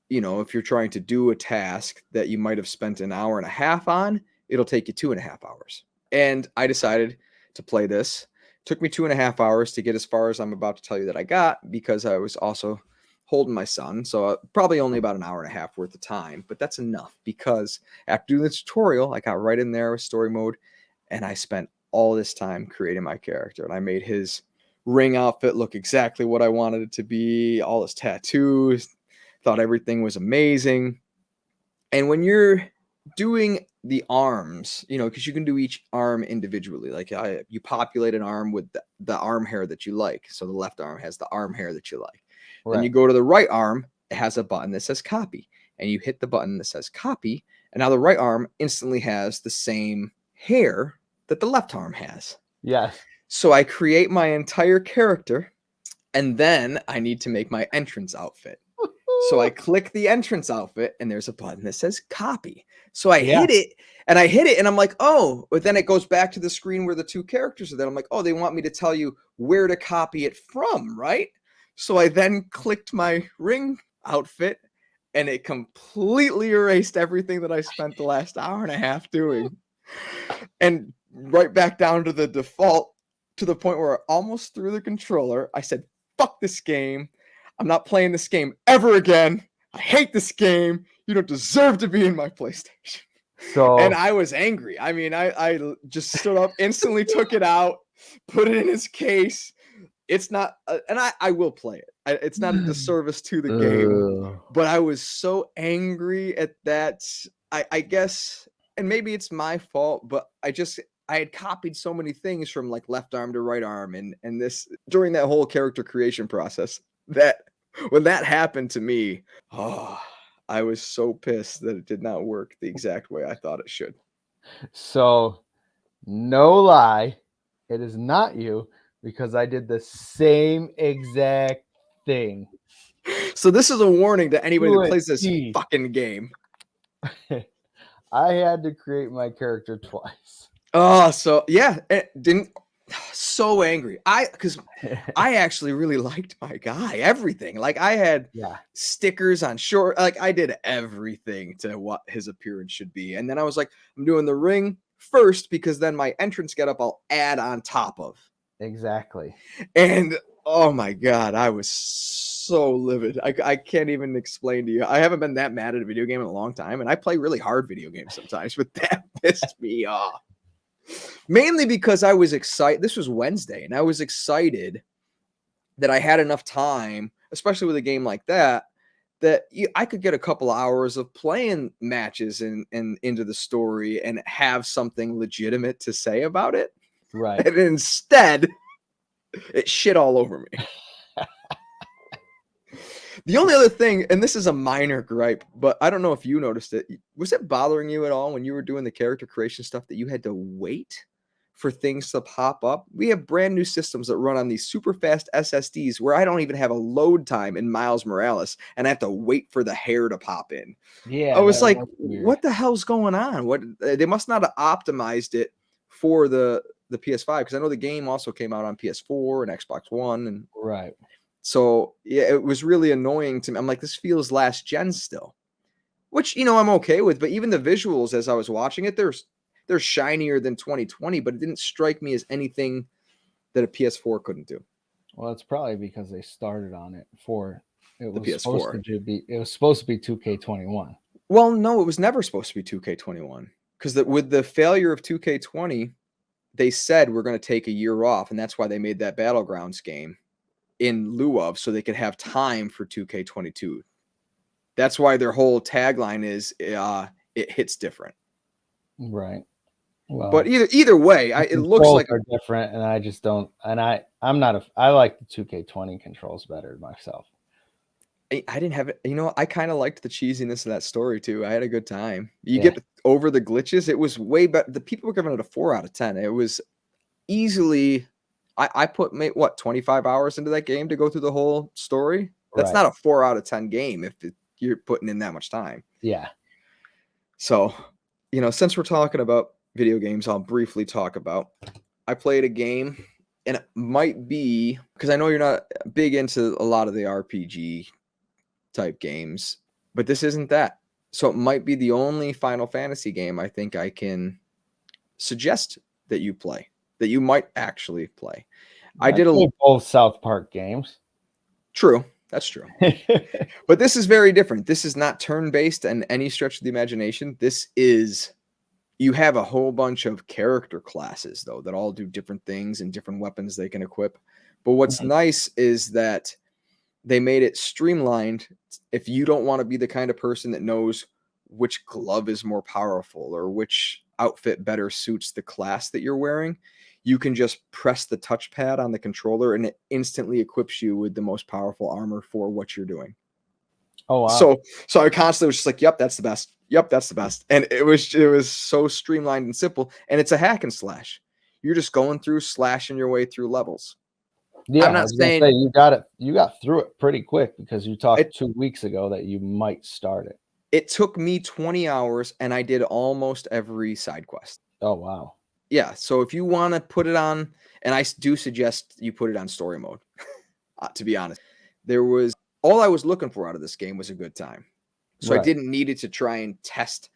if you're trying to do a task that you might have spent an hour and a half on, it'll take you 2.5 hours. And I decided to play this. It took me 2.5 hours to get as far as I'm about to tell you that I got, because I was also holding my son. So probably only about an hour and a half worth of time, but that's enough, because after doing the tutorial, I got right in there with story mode and I spent all this time creating my character, and I made his ring outfit look exactly what I wanted it to be, all his tattoos, thought everything was amazing. And when you're doing the arms, because you can do each arm individually, like you populate an arm with the arm hair that you like. So the left arm has the arm hair that you like. Right. Then you go to the right arm, it has a button that says copy, and you hit the button that says copy, and now the right arm instantly has the same hair that the left arm has. Yes. So I create my entire character, and then I need to make my entrance outfit. So I click the entrance outfit and there's a button that says copy. So I hit it and I'm like, oh, but then it goes back to the screen where the two characters are there. I'm like, oh, they want me to tell you where to copy it from, right? So I then clicked my ring outfit and it completely erased everything that I spent the last hour and a half doing. And right back down to the default, to the point where I almost threw the controller. I said, fuck this game. I'm not playing this game ever again. I hate this game. You don't deserve to be in my PlayStation. And I was angry. I mean, I just stood up, instantly took it out, put it in its case. It's not, and I will play it. It's not a disservice to the game, but I was so angry at that. I guess, and maybe it's my fault, but I had copied so many things from like left arm to right arm and this during that whole character creation process, that when that happened to me, I was so pissed that it did not work the exact way I thought it should. So, no lie, it is not you, because I did the same exact thing. So this is a warning to anybody that plays this fucking game. I had to create my character twice. Oh, so yeah, it didn't. So angry. Because I actually really liked my guy. Everything. Like I had stickers on short. Like I did everything to what his appearance should be. And then I was like, I'm doing the ring first because then my entrance getup I'll add on top of. Exactly. And oh my God, I was so livid. I can't even explain to you. I haven't been that mad at a video game in a long time. And I play really hard video games sometimes, but that pissed me off. Mainly because I was excited. This was Wednesday, and I was excited that I had enough time, especially with a game like that, that I could get a couple hours of playing matches and into the story and have something legitimate to say about it. Right. And instead, it shit all over me. The only other thing, and this is a minor gripe, but I don't know if you noticed it. Was it bothering you at all when you were doing the character creation stuff that you had to wait for things to pop up? We have brand new systems that run on these super fast SSDs where I don't even have a load time in Miles Morales, and I have to wait for the hair to pop in. Yeah. I was like, what the hell's going on? What they must not have optimized it for the PS5, because I know the game also came out on PS4 and Xbox One. And right. So yeah, it was really annoying to me. I'm like, this feels last gen still, which, I'm okay with. But even the visuals, as I was watching it, they're shinier than 2020, but it didn't strike me as anything that a PS4 couldn't do. Well, it's probably because they started on it for it The was supposed PS4. to be it was supposed to be 2K21. Well, no, it was never supposed to be 2K21 because with the failure of 2K20, they said we're going to take a year off, and that's why they made that Battlegrounds game in lieu of, so they could have time for 2K22. That's why their whole tagline is it hits different. Right. But Well, either way, the it looks controls like are different, and I just don't. And I'm not a. I like the 2K20 controls better myself. I didn't have it. I kind of liked the cheesiness of that story too. I had a good time. You Yeah. get over the glitches. It was way better. The people were giving it a 4 out of 10. It was easily. I put 25 hours into that game to go through the whole story. That's Right. not a 4 out of 10 game if you're putting in that much time. Yeah. So, since we're talking about video games, I'll briefly talk about. I played a game, and it might be because I know you're not big into a lot of the RPG type games, but this isn't that. So it might be the only Final Fantasy game I think I can suggest that you play, that you might actually play. I did played both South Park games. True. That's true. But this is very different. This is not turn-based in any stretch of the imagination. This is, you have a whole bunch of character classes, though, that all do different things and different weapons they can equip. But what's nice is that they made it streamlined. If you don't want to be the kind of person that knows which glove is more powerful or which outfit better suits the class that you're wearing, you can just press the touchpad on the controller and it instantly equips you with the most powerful armor for what you're doing. Oh, wow. So I constantly was just like, yep, that's the best. Yep, that's the best. And it was so streamlined and simple. And it's a hack and slash. You're just going through, slashing your way through levels. Yeah, I'm not saying you got through it pretty quick because you talked 2 weeks ago that you might start it. It took me 20 hours and I did almost every side quest. Oh, wow. Yeah, so if you want to put it on, and I do suggest you put it on story mode, to be honest. All I was looking for out of this game was a good time. So I didn't need it to try and test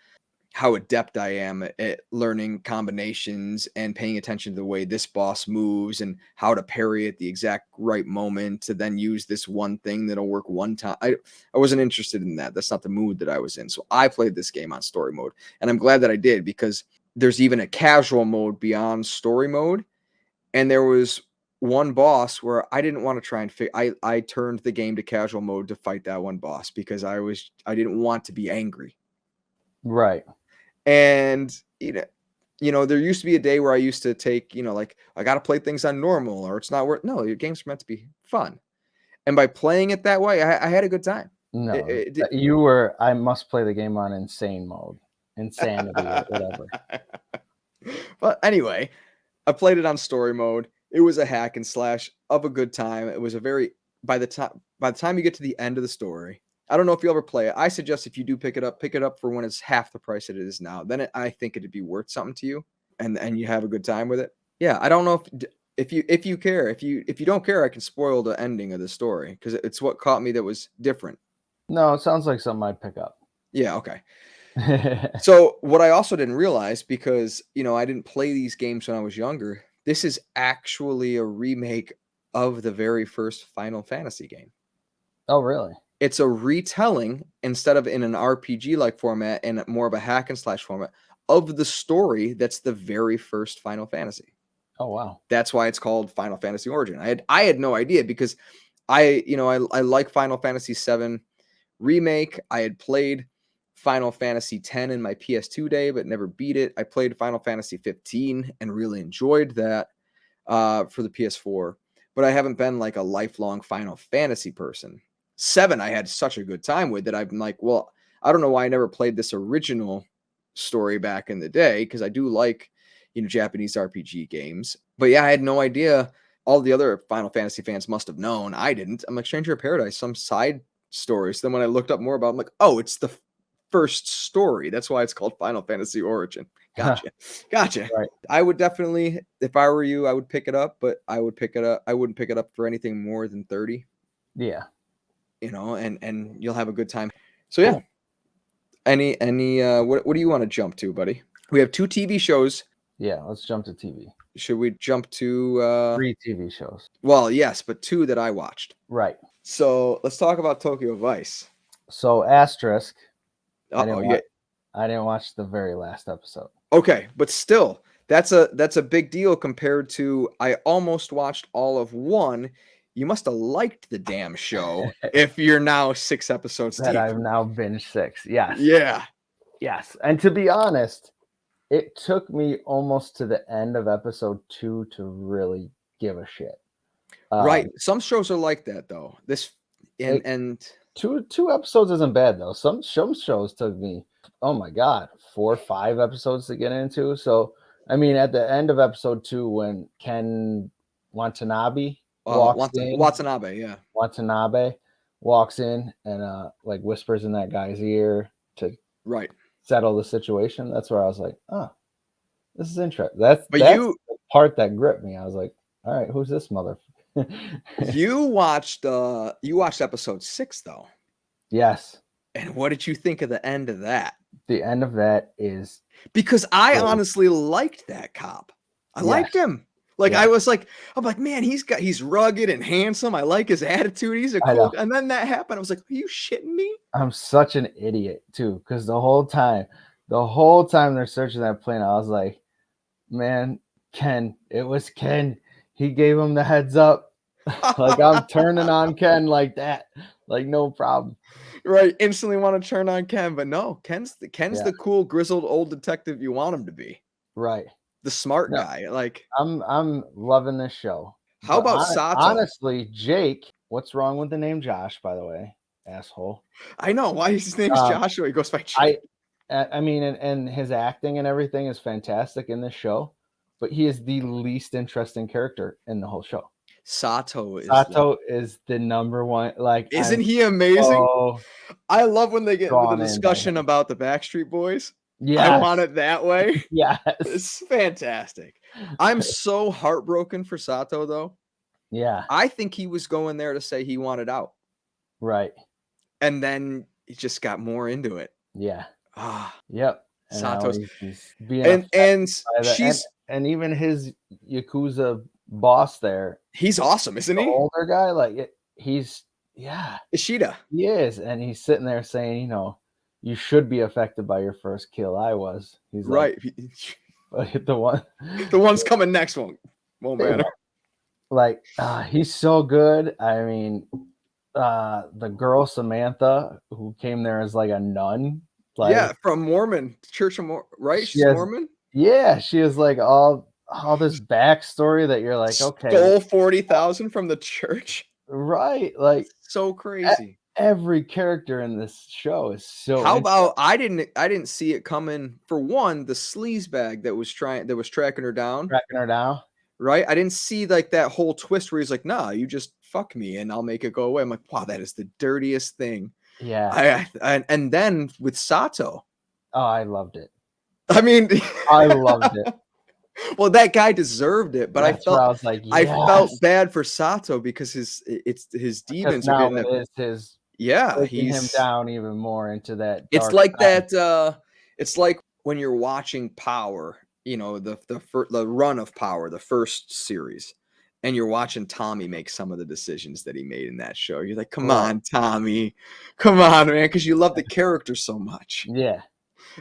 how adept I am at learning combinations and paying attention to the way this boss moves and how to parry at the exact right moment to then use this one thing that'll work one time. I wasn't interested in that. That's not the mood that I was in. So I played this game on story mode, and I'm glad that I did because there's even a casual mode beyond story mode. And there was one boss where I didn't want to try and I turned the game to casual mode to fight that one boss because I didn't want to be angry. Right. And there used to be a day where I used to take, like I got to play things on normal or it's not worth. No, your games are meant to be fun. And by playing it that way, I had a good time. No, I must play the game on insane mode, insanity, or whatever. But anyway, I played it on story mode. It was a hack and slash of a good time. It was by the time you get to the end of the story, I don't know if you ever play it. I suggest if you do pick it up for when it's half the price that it is now. Then I think it'd be worth something to you, and you have a good time with it. Yeah, I don't know if you care. If you don't care, I can spoil the ending of the story because it's what caught me that was different. No, it sounds like something I'd pick up. Yeah, okay. So what I also didn't realize, because I didn't play these games when I was younger, this is actually a remake of the very first Final Fantasy game. Oh, really? It's a retelling instead of in an RPG like format and more of a hack and slash format of the story that's the very first Final Fantasy. Oh, wow. That's why it's called Final Fantasy Origin. I had no idea because I like Final Fantasy VII Remake. I had played Final Fantasy X in my PS2 day, but never beat it. I played Final Fantasy 15 and really enjoyed that for the PS4, but I haven't been like a lifelong Final Fantasy person. 7, I had such a good time with that. I'm like, well, I don't know why I never played this original story back in the day because I do like, Japanese RPG games. But yeah, I had no idea. All the other Final Fantasy fans must have known. I didn't. I'm like Stranger of Paradise, some side stories. Then when I looked up more about it, I'm like, oh, it's the first story. That's why it's called Final Fantasy Origin. Gotcha. Right. I would definitely, if I were you, I would pick it up, but I wouldn't pick it up for anything more than 30. Yeah. And you'll have a good time. So yeah. Cool. Any what do you want to jump to, buddy? We have 2 TV shows. Yeah, let's jump to TV. should we jump to 3 TV shows. well, yes, but 2 that I watched. Right. So let's talk about Tokyo Vice. So asterisk. Yeah. I didn't watch the very last episode. Okay, but still, that's a big deal compared to I almost watched all of 1. You must have liked the damn show if you're now 6 episodes That deep. I've now binged 6. Yes. Yeah. Yes. And to be honest, it took me almost to the end of episode 2 to really give a shit. Right. Some shows are like that though. And two episodes isn't bad though. Some shows took me, oh my god, 4 or 5 episodes to get into. So I mean, at the end of episode 2, when Ken Watanabe walks in, Watanabe walks in and like whispers in that guy's ear to settle the situation. That's where I was like, oh, this is interesting. That's the part that gripped me. I was like, all right, who's this mother? You watched episode 6 though. Yes. And what did you think of the end of that? The end of that is because I honestly liked that cop. I liked him. Like I'm like, man, he's rugged and handsome. I like his attitude. He's a cool. And then that happened. I was like, are you shitting me? I'm such an idiot too, because the whole time they're searching that plane, I was like, man, Ken, it was Ken. He gave him the heads up. Like I'm turning on Ken like that. Like no problem. Right. Instantly want to turn on Ken, but no, Ken's the cool, grizzled old detective you want him to be. Right. The smart guy. Like I'm loving this show. How about Sato? Honestly, Jake, what's wrong with the name Josh, by the way? Asshole. I know. Why his name's Joshua? He goes by Jake. I mean, and his acting and everything is fantastic in this show, but he is the least interesting character in the whole show. Sato is the number one. Like, isn't he amazing? I love when they get into the discussion about the Backstreet Boys. Yeah, I want it that way. Yes, it's fantastic. I'm so heartbroken for Sato though. Yeah, I think he was going there to say he wanted out. Right. And then he just got more into it. Yeah. Yep. And Sato's he's being and even his Yakuza boss there. He's awesome, isn't he? Older guy, like he's Ishida. He is, and he's sitting there saying, you know, you should be affected by your first kill. I was. He's right. Like, the one's coming next one. Won't matter. Like he's so good. I mean, the girl Samantha who came there as like a nun. Like, from Mormon Church of Mormon, right? She's Mormon. Yeah, she is like all this backstory that you're like, okay, stole 40,000 from the church. Right, like so crazy. Every character in this show is so. How about I didn't see it coming. For one, the sleaze bag that was tracking her down. Right, I didn't see like that whole twist where he's like, "Nah, you just fuck me and I'll make it go away." I'm like, "Wow, that is the dirtiest thing." Yeah. And then with Sato, I loved it. I mean, I loved it. Well, that guy deserved it, but that's I was like, yes. I felt bad for Sato because his demons are getting his he's him down even more into that. It's like side. That. It's like when you're watching Power, you know, the run of Power, the first series, and you're watching Tommy make some of the decisions that he made in that show. You're like, come on, Tommy, come on, man, because you love the character so much. Yeah.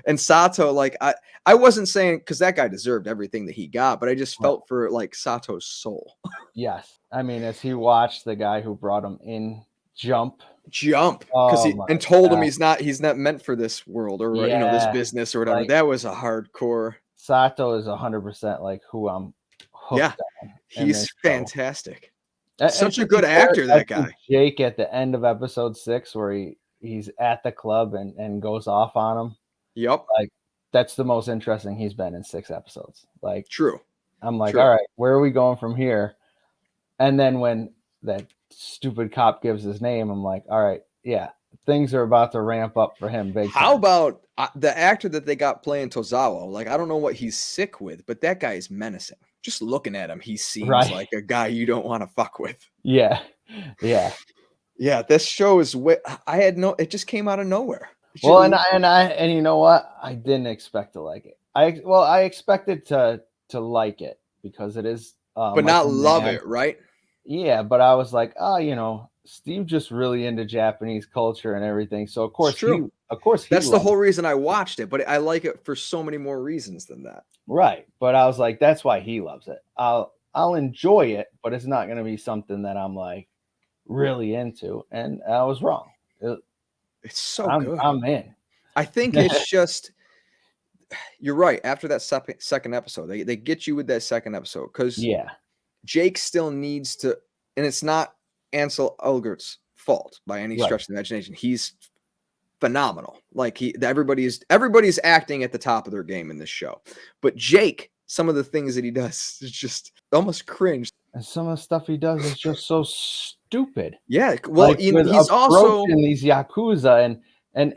And Sato, like I wasn't saying because that guy deserved everything that he got, but I just felt for like Sato's soul. Yes, I mean, as he watched the guy who brought him in jump because he told him he's not meant for this world or you know, this business or whatever. Like, that was a hardcore. Sato is 100% like who I'm hooked on. He's fantastic. Such a good actor, that guy. Jake at the end of episode 6 where he's at the club and goes off on him. Yep. Like that's the most interesting he's been in 6 episodes. Like true. I'm like, all right, where are we going from here? And then when that stupid cop gives his name, I'm like, all right, yeah, things are about to ramp up for him. Big time. How about the actor that they got playing Tozawa? Like, I don't know what he's sick with, but that guy is menacing. Just looking at him, he seems like a guy you don't want to fuck with. Yeah. This show is it just came out of nowhere. Well, and you know what? I didn't expect to like it. I expected to like it, because it is but not Michael love Mann. it, right? Yeah, but I was like, oh, you know, Steve just really into Japanese culture and everything. So It's true. of course he That's the loves whole reason I watched it, but I like it for so many more reasons than that. right. But I was like, that's why he loves it. I'll enjoy it, but it's not gonna be something that I'm like really into. And I was wrong. It's so good. I'm in. I think it's just you're right. After that second episode, they get you with that second episode because Yeah, Jake still needs to, and it's not Ansel Elgert's fault by any right. stretch of the imagination. He's phenomenal. Like everybody's acting at the top of their game in this show. But Jake, some of the things that he does is just almost cringe. And some of the stuff he does is just so stupid. Yeah, well, Like with he's also approaching these yakuza, and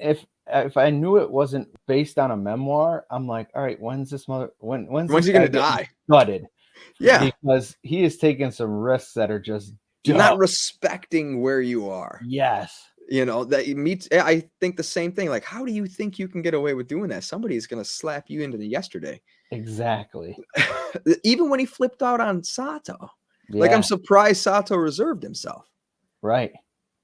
if I knew it wasn't based on a memoir, I'm like, all right, when's this when's he this gonna guy getting die? gutted? Yeah, Because he is taking some risks that are just you're not dumb. respecting where you are. Yes. You know, that meets. I think the same thing. Like, how do you think you can get away with doing that? Somebody's gonna slap you into the yesterday. Exactly. Even when he flipped out on Sato, like Yeah. I'm surprised Sato reserved himself. Right.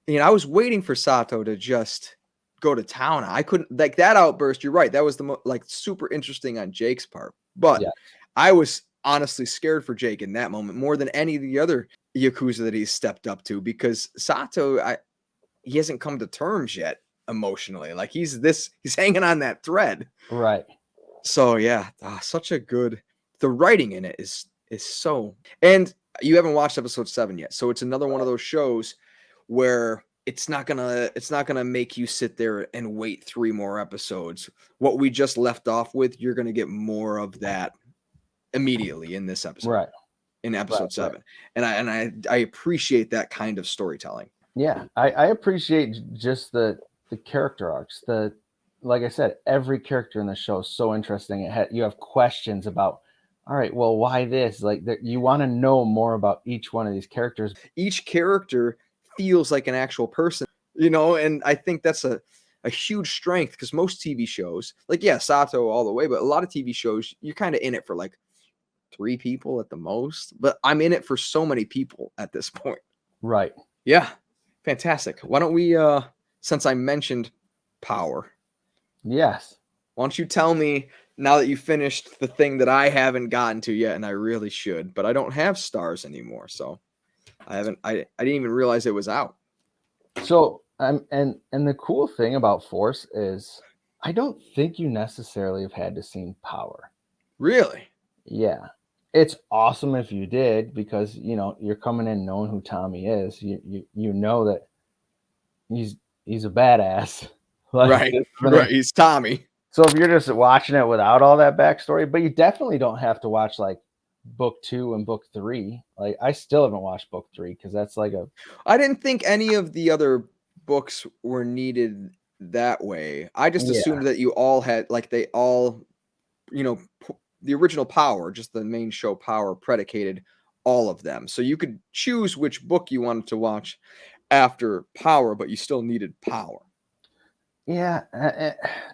You know, I was waiting for Sato to just go to town. I couldn't like that outburst. You're right. That was the like super interesting on Jake's part. But Yeah. I was honestly scared for Jake in that moment more than any of the other Yakuza that he's stepped up to because Sato, he hasn't come to terms yet emotionally. Like he's hanging on that thread. Right. So yeah, such a good. The writing in it is so. And you haven't watched episode 7 yet, so it's another one of those shows where it's not gonna make you sit there and wait 3 more episodes. What we just left off with, you're gonna get more of that immediately in this episode. Right. In episode Right. 7, and I appreciate that kind of storytelling. Yeah, I appreciate just the character arcs. Like I said, every character in the show is so interesting. You have questions about, all right, well, why this? Like you want to know more about each one of these characters. Each character feels like an actual person, you know, and I think that's a huge strength because most TV shows, like Sato all the way, but a lot of TV shows, you're kind of in it for like 3 people at the most. But I'm in it for so many people at this point. Right. Yeah. Fantastic. Why don't we, since I mentioned power, yes, why don't you tell me now that you finished the thing that I haven't gotten to yet, and I really should, but I don't have stars anymore, so I didn't even realize it was out. So and the cool thing about Force is I don't think you necessarily have had to see power. Really? Yeah. It's awesome if you did because you're coming in knowing who Tommy is. You know that he's a badass. Right. He's Tommy. So if you're just watching it without all that backstory, but you definitely don't have to watch like book 2 and book 3. Like I still haven't watched book 3 because that's like I didn't think any of the other books were needed that way. I just assumed that you all had like they all, the original Power, just the main show Power, predicated all of them. So you could choose which book you wanted to watch after Power, but you still needed Power. Yeah,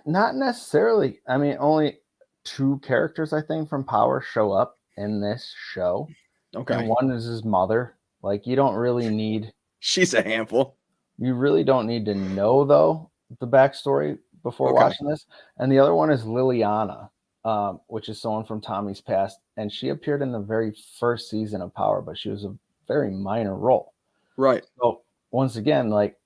not necessarily. I mean, only 2 characters, I think, from Power show up in this show. Okay. And one is his mother. Like, you don't really need... She's a handful. You really don't need to know, though, the backstory before watching this. And the other one is Liliana. Which is someone from Tommy's past, and she appeared in the very first season of Power, but she was a very minor role. Right. So once again, like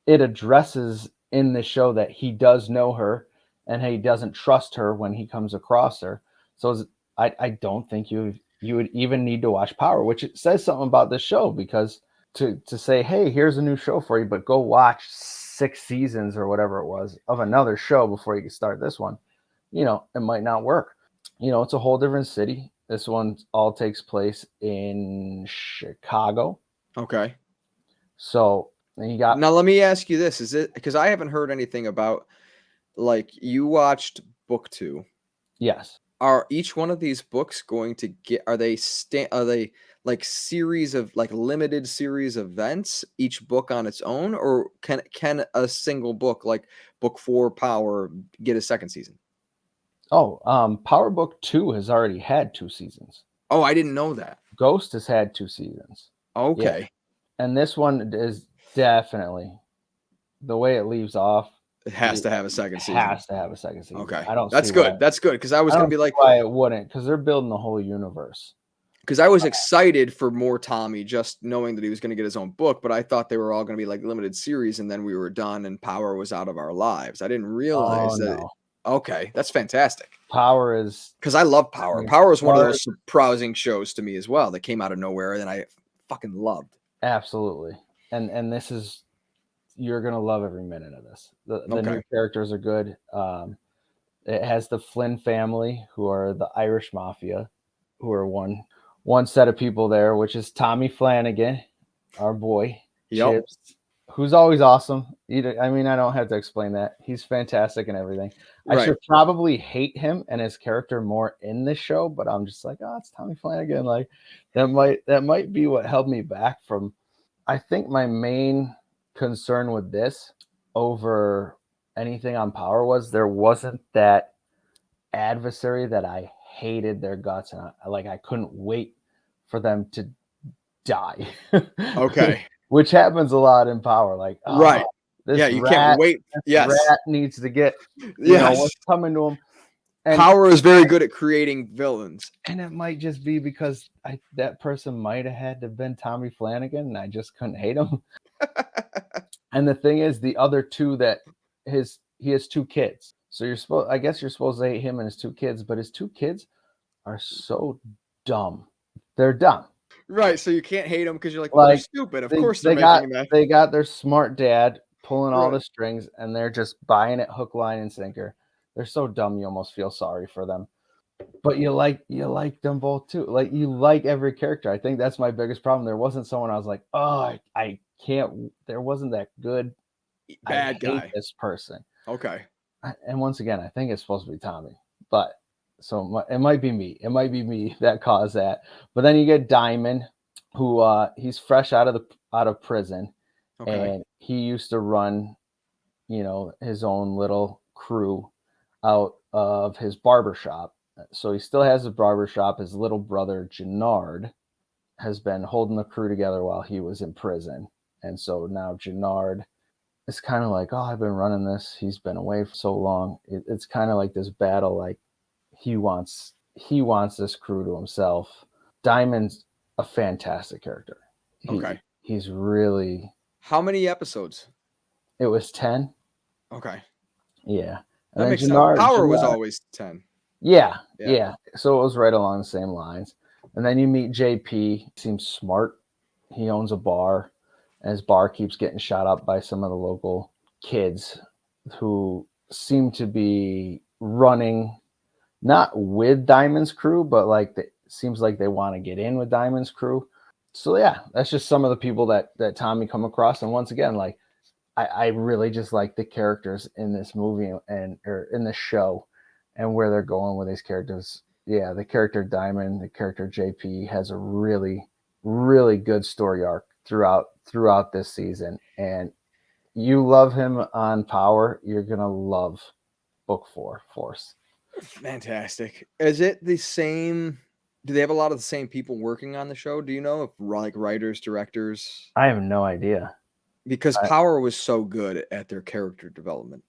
it addresses in the show that he does know her and he doesn't trust her when he comes across her. So I don't think you would even need to watch Power, which it says something about this show because to say, hey, here's a new show for you, but go watch 6 seasons or whatever it was of another show before you can start this one. It might not work. It's a whole different city. This one all takes place in Chicago. Okay. So then you got... Now let me ask you this. Is it because I haven't heard anything about like you watched book 2. Yes. Are each one of these books going to get are they like series of like limited series events, each book on its own, or can a single book like book 4 Power get a second season? Oh, Power Book 2 has already had 2 seasons. Oh, I didn't know that. Ghost has had 2 seasons. Okay. Yeah. And this one is definitely the way it leaves off. It has to have a second season. Has to have a second season. Okay. I don't That's see good. why, That's good. Because I was I going don't to be like, see why it wouldn't, because they're building the whole universe. because I was excited for more Tommy, just knowing that he was going to get his own book, but I thought they were all going to be like limited series, and then we were done, and Power was out of our lives. I didn't realize that. No. Okay, that's fantastic. Power is, Because I love Power. I mean, Power is one of those surprising shows to me as well that came out of nowhere and I fucking loved. absolutely. And this is, you're gonna love every minute of this. The new characters are good. It has the Flynn family, who are the Irish mafia, who are one set of people there, which is Tommy Flanagan, our boy, Chips, who's always awesome. I mean, I don't have to explain that. He's fantastic and everything. Right. I should probably hate him and his character more in this show, but I'm just like, oh, it's Tommy Flanagan. Like that might be what held me back from. I think my main concern with this over anything on Power was there wasn't that adversary that I hated their guts, and I couldn't wait for them to die. Okay. Which happens a lot in Power. Like, right. This you can't wait. Yes. Rat needs to get, you know, what's coming to him. And Power is very good at creating villains. And it might just be because that person might have had to have been Tommy Flanagan, and I just couldn't hate him. And the thing is, the other two he has 2 kids. So you're supposed to hate him and his 2 kids, but his 2 kids are so dumb. They're dumb. Right. So you can't hate them because you're like, well, they're stupid. Of course they're making that. They got their smart dad pulling all the strings, and they're just buying it hook, line, and sinker. They're so dumb you almost feel sorry for them. But you like them both too. Like, you like every character. I think that's my biggest problem. There wasn't someone I was like, oh, I can't. There wasn't that good bad guy. Hate this person. Okay. And once again, I think it's supposed to be Tommy, but so it might be me. It might be me that caused that. But then you get Diamond, who he's fresh out of prison, and he used to run, you know, his own little crew out of his barbershop. So he still has a barbershop. His little brother Gennard has been holding the crew together while he was in prison, and so now Gennard. It's kind of like, oh, I've been running this. He's been away for so long. It's kind of like this battle. Like he wants this crew to himself. Diamond's a fantastic character. He's really. How many episodes? It was 10. Okay. Yeah. And that makes sense. Power was always 10. Yeah. So it was right along the same lines. And then you meet JP. Seems smart. He owns a bar. And his bar keeps getting shot up by some of the local kids who seem to be running, not with Diamond's crew, but like seems like they want to get in with Diamond's crew. So yeah, that's just some of the people that Tommy come across. And once again, like I really just like the characters in this movie or in this show and where they're going with these characters. Yeah, the character Diamond, the character JP has a really, really good story arc throughout this season, and you love him on Power, you're gonna love book 4 Force. Fantastic. Is it the same? Do they have a lot of the same people working on the show? Do you know, if like writers, directors? I have no idea, because Power was so good at their character development,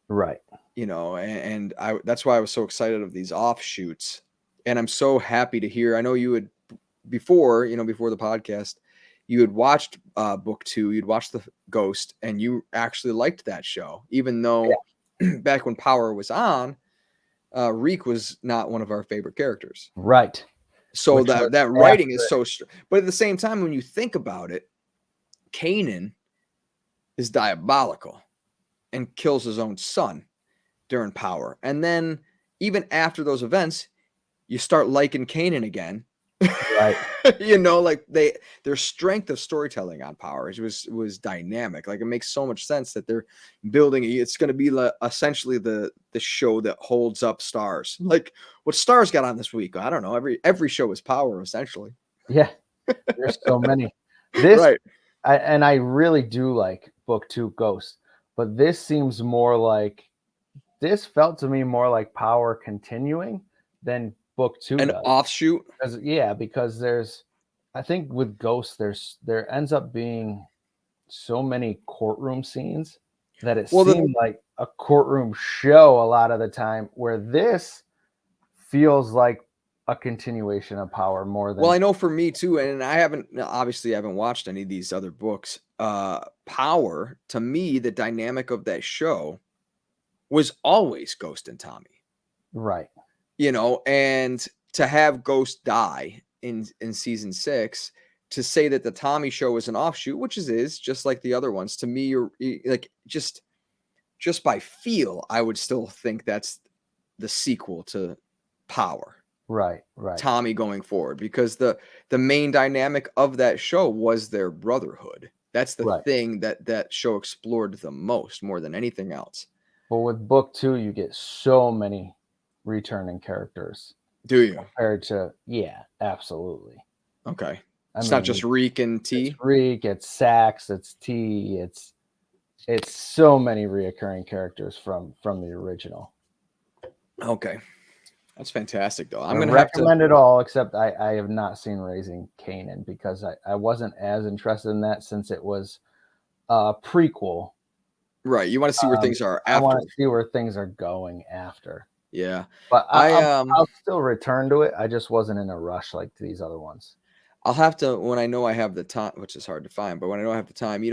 right? You know, and that's why I was so excited of these offshoots, and I'm so happy to hear. I know you had before the podcast, you had watched book 2, you'd watched the Ghost, and you actually liked that show, even though back when Power was on, Reek was not one of our favorite characters. Right. So that writing is so but at the same time, when you think about it, Kanan is diabolical and kills his own son during Power. And then even after those events, you start liking Kanan again. Right. You know, like their strength of storytelling on Power was dynamic. Like, it makes so much sense that they're building. It's going to be essentially the show that holds up Stars. Like, what Stars got on this week? I don't know. Every show is Power, essentially. Yeah, there's so many. This right. I really do like book 2 Ghost, but this felt to me more like Power continuing than book 2 An does. offshoot. Because I think with Ghost, there ends up being so many courtroom scenes that it seemed like a courtroom show a lot of the time, where this feels like a continuation of Power more than. Well, I know for me too, and I haven't watched any of these other books. Power, to me, the dynamic of that show was always Ghost and Tommy. Right. And to have Ghost die in season 6, to say that the Tommy show is an offshoot, which it is, just like the other ones, to me, you're like just by feel, I would still think that's the sequel to Power. Right. Tommy going forward, because the main dynamic of that show was their brotherhood. That's the thing that show explored the most, more than anything else. Well, with book 2, you get so many returning characters. Do you? Compared to, yeah, absolutely. Okay. It's not just Reek and T. It's Reek, it's Sax, it's T, it's so many reoccurring characters from the original. Okay. That's fantastic, though. I'm going to recommend it all, except I have not seen Raising Kanan, because I wasn't as interested in that, since it was a prequel. Right. You want to see where things are after. I want to see where things are going after. Yeah. But I'll still return to it. I just wasn't in a rush like these other ones. I'll have to, when I know I have the time, which is hard to find, but when I know I have the time,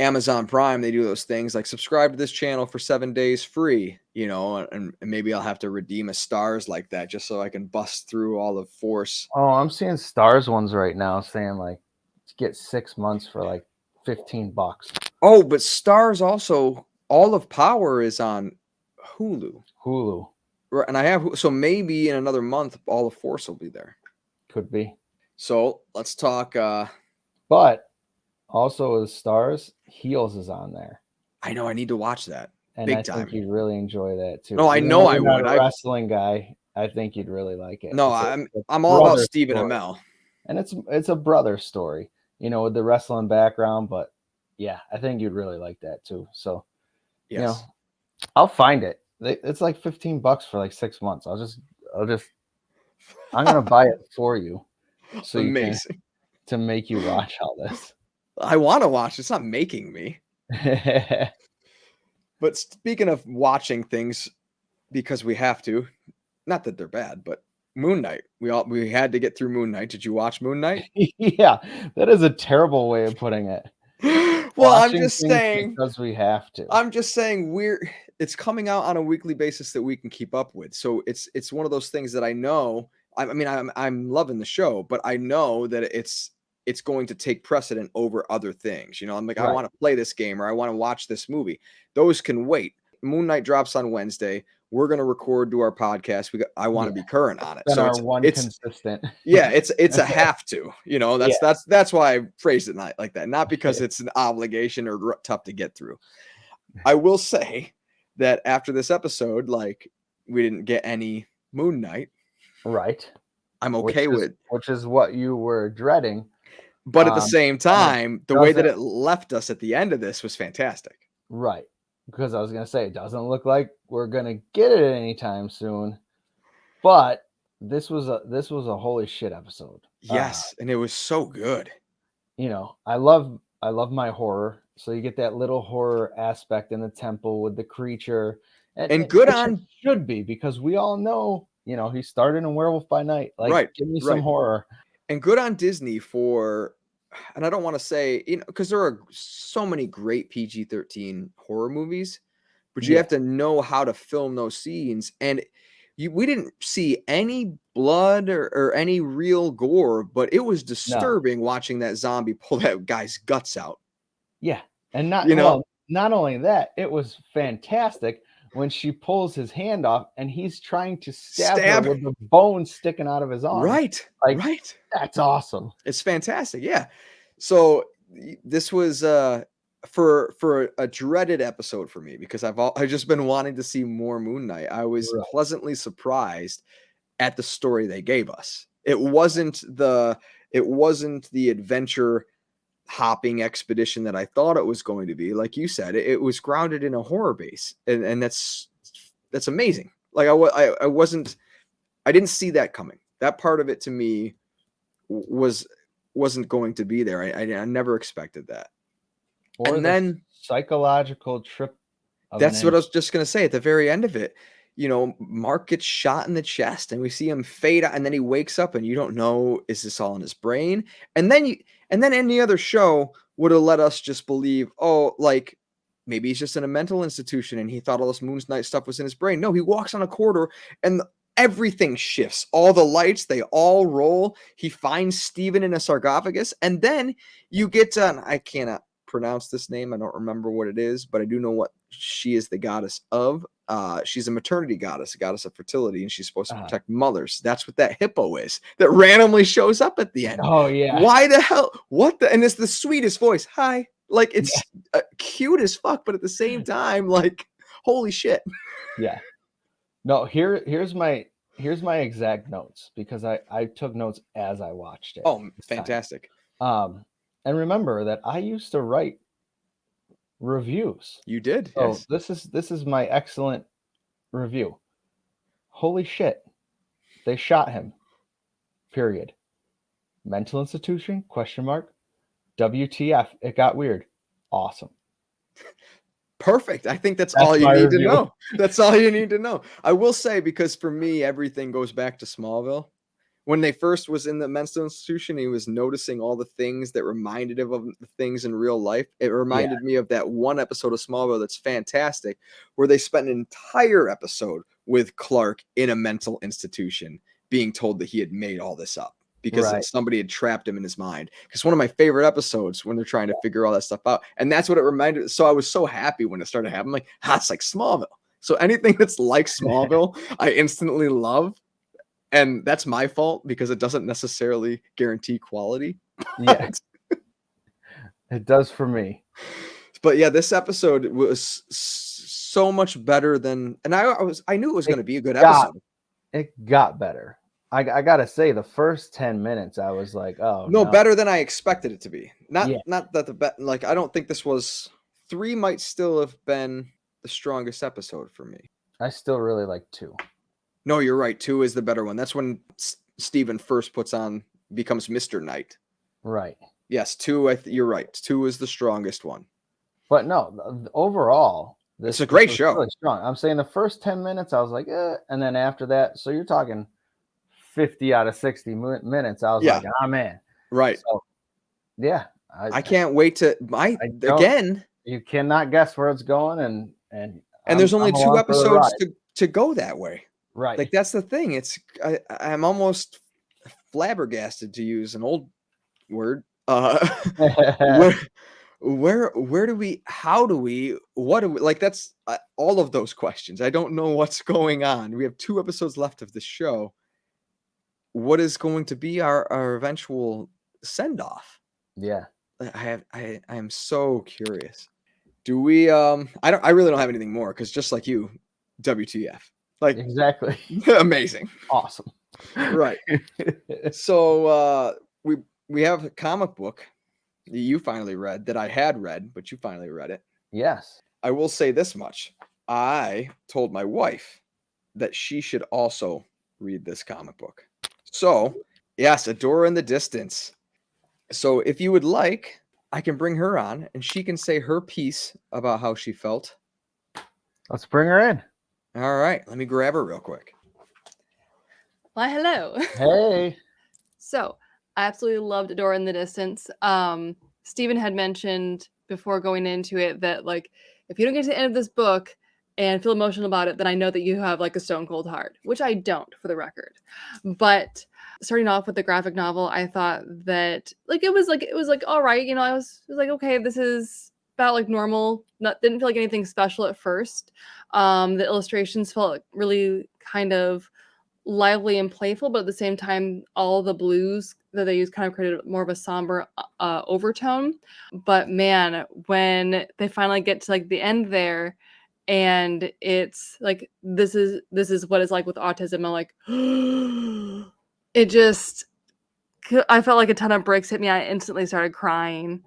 Amazon Prime, they do those things like subscribe to this channel for 7 days free, and maybe I'll have to redeem a stars like that just so I can bust through all of Force. Oh, I'm seeing stars ones right now saying like get 6 months for like $15. Oh, but stars also, all of Power is on Hulu. Right, and so maybe in another month, all of Force will be there. Could be. So let's talk. But also with stars, Heels is on there. I know. I need to watch that. And Big I time. think you'd really enjoy that too. No, I know I would. I'm a wrestling guy. I think you'd really like it. No, I'm all about Stephen Amell. And it's a brother story, with the wrestling background. But yeah, I think you'd really like that too. So, yes. I'll find it. It's like $15 for like 6 months. I'm gonna buy it for you. So amazing. To make you watch all this. I want to watch. It's not making me. But speaking of watching things because we have to, not that they're bad, but Moon Knight. We had to get through Moon Knight. Did you watch Moon Knight? Yeah, that is a terrible way of putting it. Well, I'm just saying because we have to. I'm just saying it's coming out on a weekly basis that we can keep up with. So it's one of those things that I know. I'm loving the show, but I know that it's going to take precedent over other things. I'm like, right. I want to play this game or I want to watch this movie. Those can wait. Moon Knight drops on Wednesday. We're going to record, do our podcast. I want to be current on it. So it's consistent. Yeah, it's a have to, that's why I phrased it like that. Not because it's an obligation or tough to get through. I will say that after this episode, like we didn't get any Moon Knight. Right. I'm okay with which is what you were dreading. But at the same time, the way that it left us at the end of this was fantastic. Right. Because I was going to say, it doesn't look like we're going to get it anytime soon. But this was a holy shit episode. Yes, and it was so good. I love my horror. So you get that little horror aspect in the temple with the creature. And good on should be, because we all know, he started in Werewolf by Night. Like, right, give me some horror. And good on Disney for, and I don't want to say, because there are so many great PG-13 horror movies, but you have to know how to film those scenes. And we didn't see any blood or any real gore, but it was disturbing watching that zombie pull that guy's guts out. Yeah. And not only that, it was fantastic when she pulls his hand off and he's trying to stab her with the bone sticking out of his arm. Right. Right. That's awesome. It's fantastic. Yeah. So this was for a dreaded episode for me, because I've just been wanting to see more Moon Knight. I was pleasantly surprised at the story they gave us. It wasn't the adventure hopping expedition that I thought it was going to be. Like you said, it was grounded in a horror base, and that's amazing. Like I wasn't I didn't see that coming. That part of it to me wasn't going to be there. I never expected that. Or And the then psychological trip of that's an what I was just gonna say at the very end of it. You know, Mark gets shot in the chest, and we see him fade out, and then he wakes up, and you don't know, is this all in his brain? And then any other show would have let us just believe, oh, like maybe he's just in a mental institution, and he thought all this Moon's Knight stuff was in his brain. No, he walks on a corridor, and everything shifts. All the lights, they all roll. He finds Steven in a sarcophagus, and then you get I cannot pronounce this name. I don't remember what it is, but I do know what she is the goddess of. She's a maternity goddess, a goddess of fertility, and she's supposed to protect mothers. That's what that hippo is that randomly shows up at the end. Oh yeah. Why the hell? What the? And it's the sweetest voice. Hi. Like it's cute as fuck, but at the same time, like holy shit. Yeah. No, here's my exact notes because I took notes as I watched it. Oh, fantastic. And remember that I used to write reviews. You did. So yes. this is my excellent review. Holy shit. They shot him. Period. Mental institution? Question mark. WTF. It got weird. Awesome. Perfect. I think that's all you need to know. That's all you need to know. I will say, because for me, everything goes back to Smallville. When they first was in the mental institution, he was noticing all the things that reminded him of the things in real life. It reminded me of that one episode of Smallville that's fantastic, where they spent an entire episode with Clark in a mental institution being told that he had made all this up because somebody had trapped him in his mind. Because one of my favorite episodes when they're trying to figure all that stuff out. And that's what it reminded. So I was so happy when it started happening. Like, it's like Smallville. So anything that's like Smallville, I instantly love. And that's my fault because it doesn't necessarily guarantee quality. Yeah. It does for me. But yeah, this episode was so much better than, and I knew it was going to be a good episode. It got better. I gotta say, the first 10 minutes, I was like, oh no, better than I expected it to be. Not that like I don't think this was 3 might still have been the strongest episode for me. I still really like 2. No, you're right. 2 is the better one. That's when Steven first becomes Mr. Knight. Right. Yes, 2. You're right. 2 is the strongest one. But no, overall, it's a great show. Really strong. I'm saying the first 10 minutes, I was like, and then after that, so you're talking 50 out of 60 minutes. I was like, man. Right. So, yeah. I can't wait to. Again, you cannot guess where it's going, and there's only 2 episodes to go that way. Right. Like that's the thing. I'm almost flabbergasted, to use an old word. Where do we, how do we, what do we, like that's all of those questions. I don't know what's going on. We have 2 episodes left of this show. What is going to be our eventual send off? Yeah. I am so curious. Do we I really don't have anything more, because just like you, WTF. Like exactly. Amazing. Awesome. Right. So we have a comic book that you finally read, that I had read, but you finally read it. Yes. I will say this much. I told my wife that she should also read this comic book. So, yes, Adora in the Distance. So if you would like, I can bring her on and she can say her piece about how she felt. Let's bring her in. All right, let me grab her real quick. Why, hello. Hey. So, I absolutely loved Adora in the Distance. Steven had mentioned before going into it that, like, if you don't get to the end of this book and feel emotional about it, then I know that you have, like, a stone cold heart, which I don't, for the record. But starting off with the graphic novel, I thought that, like, it was all right. You know, I was like, okay, this is about like normal. Didn't feel like anything special at first. The illustrations felt really kind of lively and playful, but at the same time, all the blues that they use kind of created more of a somber overtone. But man, when they finally get to like the end there, and it's like this is what it's like with autism, I'm like, I felt like a ton of bricks hit me. I instantly started crying.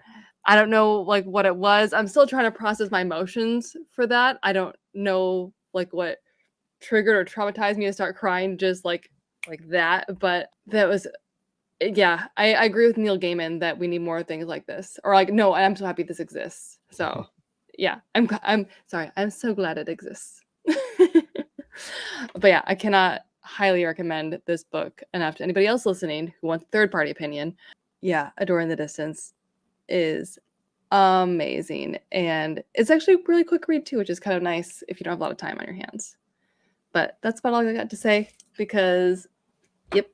I don't know like what it was. I'm still trying to process my emotions for that. I don't know like what triggered or traumatized me to start crying just like like that, but that was, yeah, I agree with Neil Gaiman that we need more things like this. Or like, no, I'm so happy this exists. So yeah, I'm sorry, I'm so glad it exists. But yeah, I cannot highly recommend this book enough to anybody else listening who wants third-party opinion. Yeah, Adora in the Distance is amazing, and it's actually a really quick read too, which is kind of nice if you don't have a lot of time on your hands. But that's about all I got to say because, yep.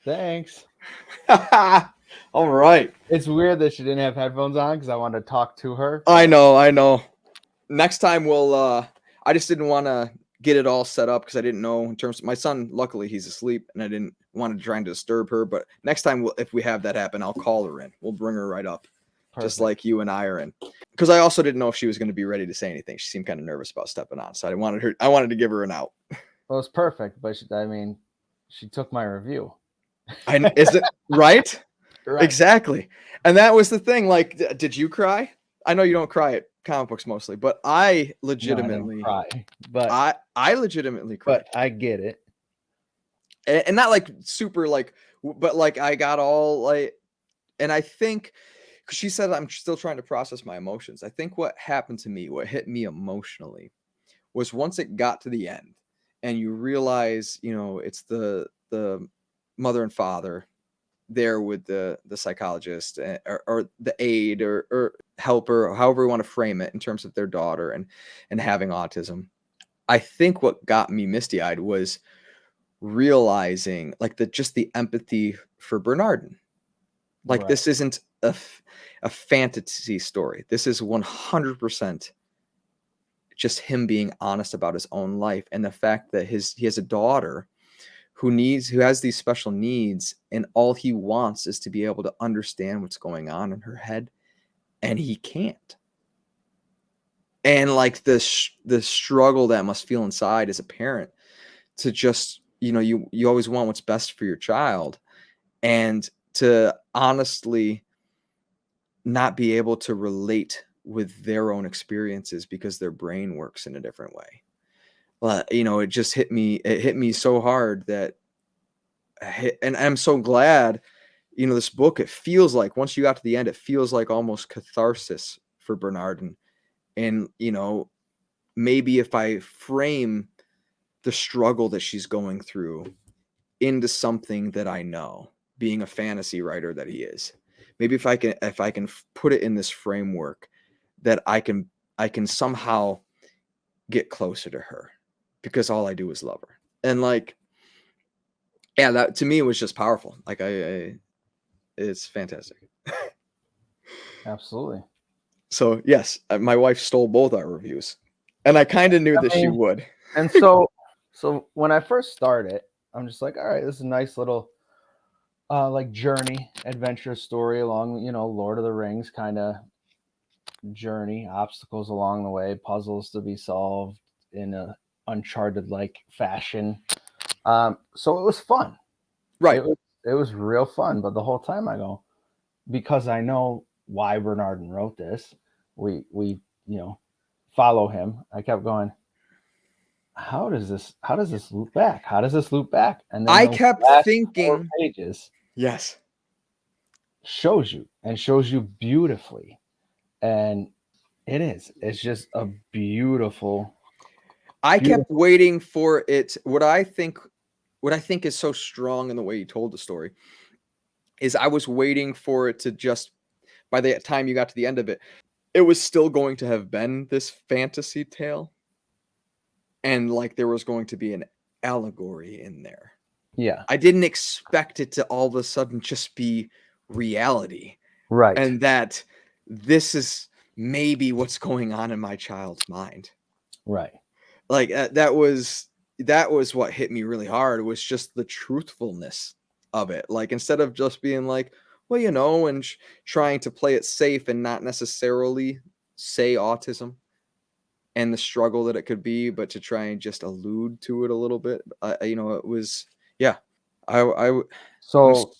Thanks. All right. It's weird that she didn't have headphones on because I wanted to talk to her. I know. Next time we'll I just didn't want to get it all set up because I didn't know in terms of my son, luckily he's asleep and I didn't want to try and disturb her. But next time if we have that happen, I'll call her in. We'll bring her right up. Just Perfect. like you and I are in. Because I also didn't know if she was going to be ready to say anything. She seemed kind of nervous about stepping on. So I wanted to give her an out. Well, it's perfect, but she took my review. Is it right? Right. Exactly. And that was the thing. Like, did you cry? I know you don't cry at comic books mostly, but I legitimately No, I didn't cry, but I legitimately cried. but I get it. And not like super like, but like I got all like, and I think because she said I'm still trying to process my emotions. I think what happened to me, what hit me emotionally, was once it got to the end, and you realize, it's the mother and father there with the psychologist or the aide or helper, or however we want to frame it in terms of their daughter and having autism. I think what got me misty-eyed was realizing like just the empathy for Bernardin. Like, Right. this isn't a fantasy story. This is 100% just him being honest about his own life and the fact that he has a daughter who has these special needs, and all he wants is to be able to understand what's going on in her head, and he can't. And like the struggle that must feel inside as a parent to just, you always want what's best for your child, and to honestly not be able to relate with their own experiences because their brain works in a different way. But it just hit me so hard that and I'm so glad, this book, it feels like once you got to the end, it feels like almost catharsis for Bernardin. And maybe if I frame the struggle that she's going through into something that I know, being a fantasy writer that he is, maybe if I can put it in this framework, that I can somehow get closer to her, because all I do is love her. And like, yeah, that to me was just powerful. Like it's fantastic. Absolutely. So yes, my wife stole both our reviews, and I kind of knew that she would. And so when I first started, I'm just like, all right, this is a nice little like journey, adventure story along, Lord of the Rings kind of journey, obstacles along the way, puzzles to be solved in a Uncharted like fashion. So it was fun. Right. It was real fun, but the whole time I go, because I know why Bernardin wrote this, we follow him. I kept going, how does this loop back? How does this loop back? And then I the kept last thinking 4 pages yes, shows you beautifully. And it's just a beautiful. I kept waiting for it. What I think is so strong in the way you told the story is I was waiting for it to just, by the time you got to the end of it, it was still going to have been this fantasy tale. And like there was going to be an allegory in there. Yeah. I didn't expect it to all of a sudden just be reality. Right. And that this is maybe what's going on in my child's mind. Right. Like that was what hit me really hard, was just the truthfulness of it. Like, instead of just being like, well, and trying to play it safe and not necessarily say autism and the struggle that it could be, but to try and just allude to it a little bit. It was, yeah. So,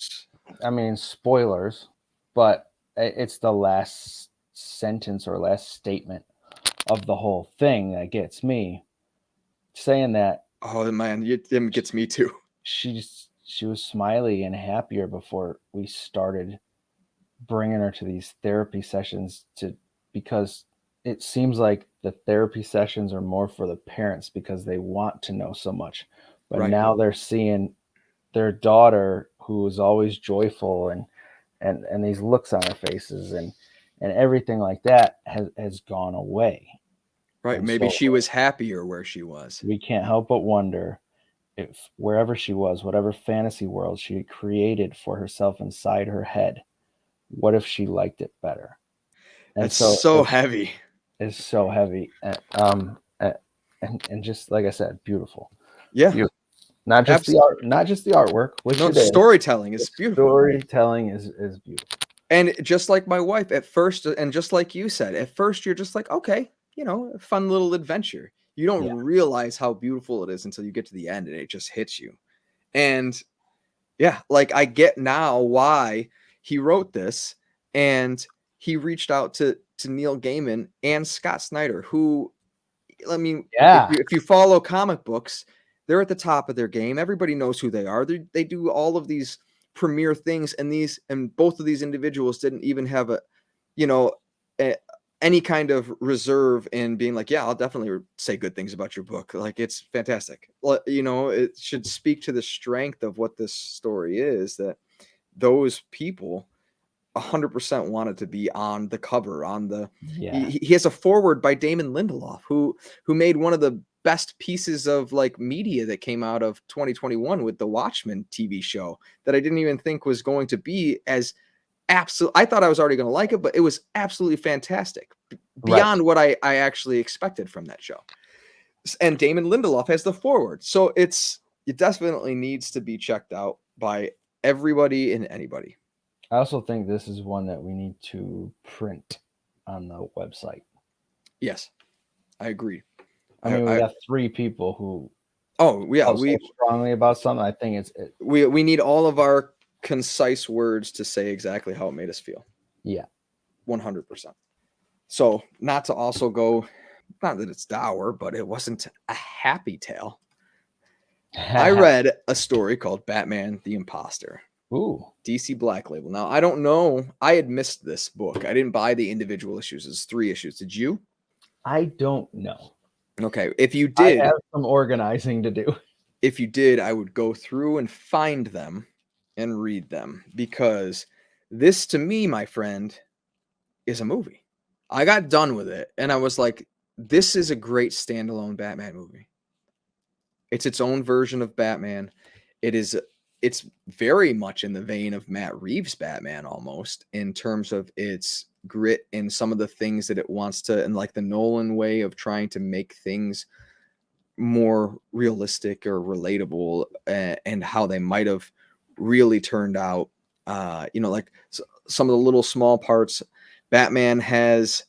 I mean, spoilers, but it's the last sentence or last statement of the whole thing that gets me, saying that Oh man, it gets me too. She was smiley and happier before we started bringing her to these therapy sessions because it seems like the therapy sessions are more for the parents because they want to know so much. But Right. now they're seeing their daughter, who is always joyful and these looks on her faces and everything like that has gone away. Right. And Maybe so she was happier where she was. we can't help but wonder if wherever she was, whatever fantasy world she had created for herself inside her head, what if she liked it better? And That's so so heavy. it's so heavy. And just like I said, beautiful. Yeah. Beautiful. Not just the art, not just the artwork, which No, it is. storytelling is beautiful. Storytelling is beautiful. And just like my wife at first, and just like you said, at first you're just like, okay, a fun little adventure. You don't realize how beautiful it is until you get to the end and it just hits you. And yeah, like I get now why he wrote this, and he reached out to Neil Gaiman and Scott Snyder, who, I mean, if you follow comic books, they're at the top of their game. Everybody knows who they are. They do all of these premier things, and both of these individuals didn't even have any kind of reserve in being like, yeah, I'll definitely say good things about your book. Like, it's fantastic. It should speak to the strength of what this story is, that those people 100% wanted to be on the cover. He has a foreword by Damon Lindelof, who made one of the best pieces of like media that came out of 2021 with the Watchmen TV show that I didn't even think was going to be as absolute. I thought I was already going to like it, but it was absolutely fantastic, beyond what I actually expected from that show. And Damon Lindelof has the foreword, so it definitely needs to be checked out by everybody and anybody. I also think this is one that we need to print on the website. Yes, I agree. I mean, we got 3 people who we strongly about something. I think we need all of our concise words to say exactly how it made us feel. Yeah, 100%. So not to also go, not that it's dour, but it wasn't a happy tale. I read a story called Batman the Imposter. Ooh. DC Black Label. Now, I don't know. I had missed this book. I didn't buy the individual issues. It's 3 issues. Did you? I don't know. Okay. If you did, I have some organizing to do. If you did, I would go through and find them and read them, because this, to me, my friend, is a movie. I got done with it and I was like, this is a great standalone Batman movie. It's its own version of Batman. It's very much in the vein of Matt Reeves' Batman, almost, in terms of its grit and some of the things that it wants to, and like the Nolan way of trying to make things more realistic or relatable, and how they might have really turned out. Like some of the little small parts. Batman has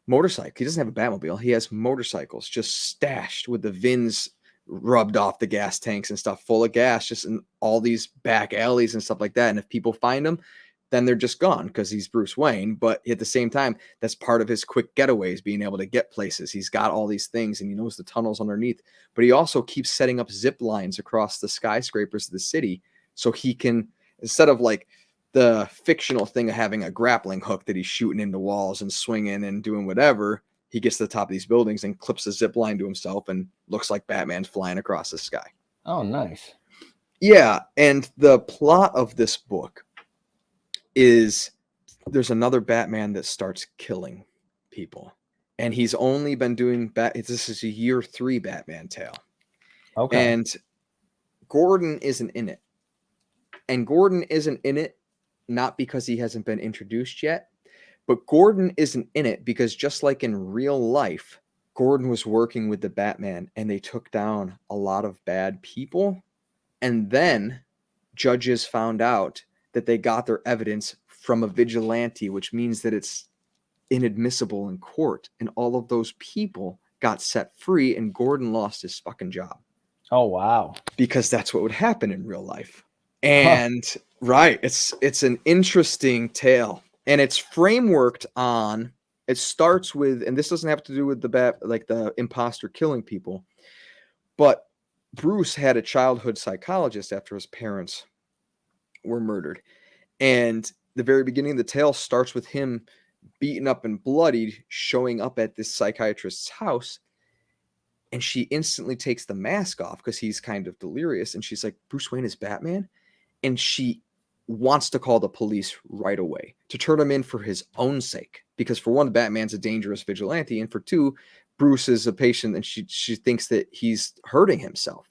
motorcycle. He doesn't have a Batmobile. He has motorcycles just stashed with the VINs rubbed off the gas tanks and stuff, full of gas, just in all these back alleys and stuff like that. And if people find him, then they're just gone because he's Bruce Wayne. But at the same time, that's part of his quick getaways, being able to get places. He's got all these things and he knows the tunnels underneath, but he also keeps setting up zip lines across the skyscrapers of the city. So he can, instead of like the fictional thing of having a grappling hook that he's shooting into walls and swinging and doing whatever, he gets to the top of these buildings and clips a zip line to himself and looks like Batman's flying across the sky. Oh, nice. Yeah. And the plot of this book is there's another Batman that starts killing people. And he's only been doing this is a year 3 Batman tale. Okay. And Gordon isn't in it. And Gordon isn't in it not because he hasn't been introduced yet, but Gordon isn't in it because, just like in real life, Gordon was working with the Batman and they took down a lot of bad people. And then judges found out that they got their evidence from a vigilante, which means that it's inadmissible in court. And all of those people got set free and Gordon lost his fucking job. Oh, wow. Because that's what would happen in real life. And right, it's an interesting tale. And it's frameworked on, it starts with, and this doesn't have to do with the imposter killing people, but Bruce had a childhood psychologist after his parents were murdered. And the very beginning of the tale starts with him beaten up and bloodied, showing up at this psychiatrist's house. And she instantly takes the mask off because he's kind of delirious. And she's like, Bruce Wayne is Batman? And she wants to call the police right away to turn him in for his own sake. Because for one, Batman's a dangerous vigilante. And for two, Bruce is a patient and she thinks that he's hurting himself.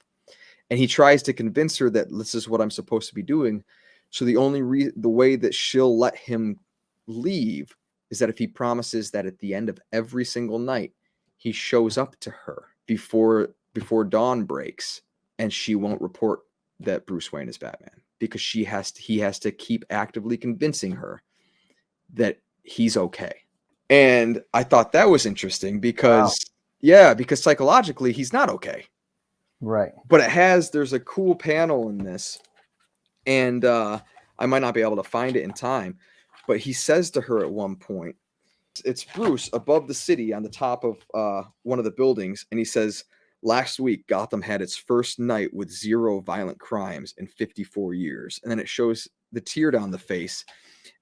And he tries to convince her that this is what I'm supposed to be doing. So the way that she'll let him leave is that if he promises that at the end of every single night, he shows up to her before dawn breaks, and she won't report that Bruce Wayne is Batman because he has to keep actively convincing her that he's okay. And I thought that was interesting because because psychologically he's not okay. Right. But there's a cool panel in this, and I might not be able to find it in time, but he says to her at one point, it's Bruce above the city on the top of one of the buildings, and he says, last week, Gotham had its first night with 0 violent crimes in 54 years. And then it shows the tear down the face,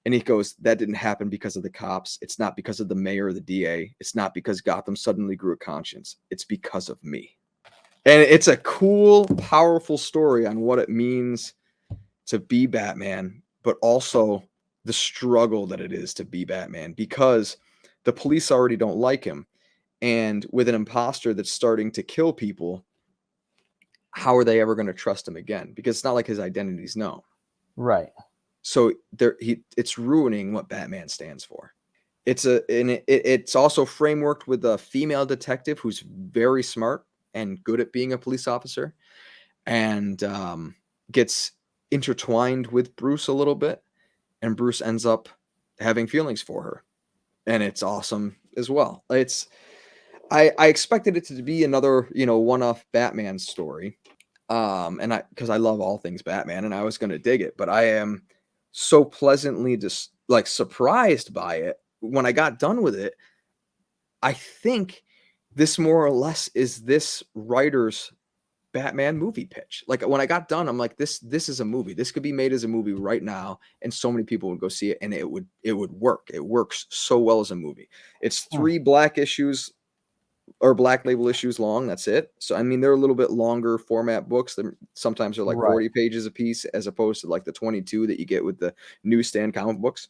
and he goes, that didn't happen because of the cops. It's not because of the mayor or the DA. It's not because Gotham suddenly grew a conscience. It's because of me. And it's a cool, powerful story on what it means to be Batman, but also the struggle that it is to be Batman because the police already don't like him. And with an imposter that's starting to kill people, how are they ever going to trust him again? Because it's not like his identity's known. Right. So it's ruining what Batman stands for. It's also frameworked with a female detective who's very smart and good at being a police officer, and gets intertwined with Bruce a little bit, and Bruce ends up having feelings for her, and it's awesome as well. I expected it to be another, one-off Batman story, because I love all things Batman, and I was going to dig it, but I am so pleasantly just surprised by it. When I got done with it, I think this more or less is this writer's Batman movie pitch. Like when I got done, I'm like, this is a movie. This could be made as a movie right now, and so many people would go see it, and it would work. It works so well as a movie. It's 3 black issues or black label issues long. That's it. So I mean, they're a little bit longer format books. Sometimes they're like 40 pages a piece, as opposed to like the 22 that you get with the newsstand comic books.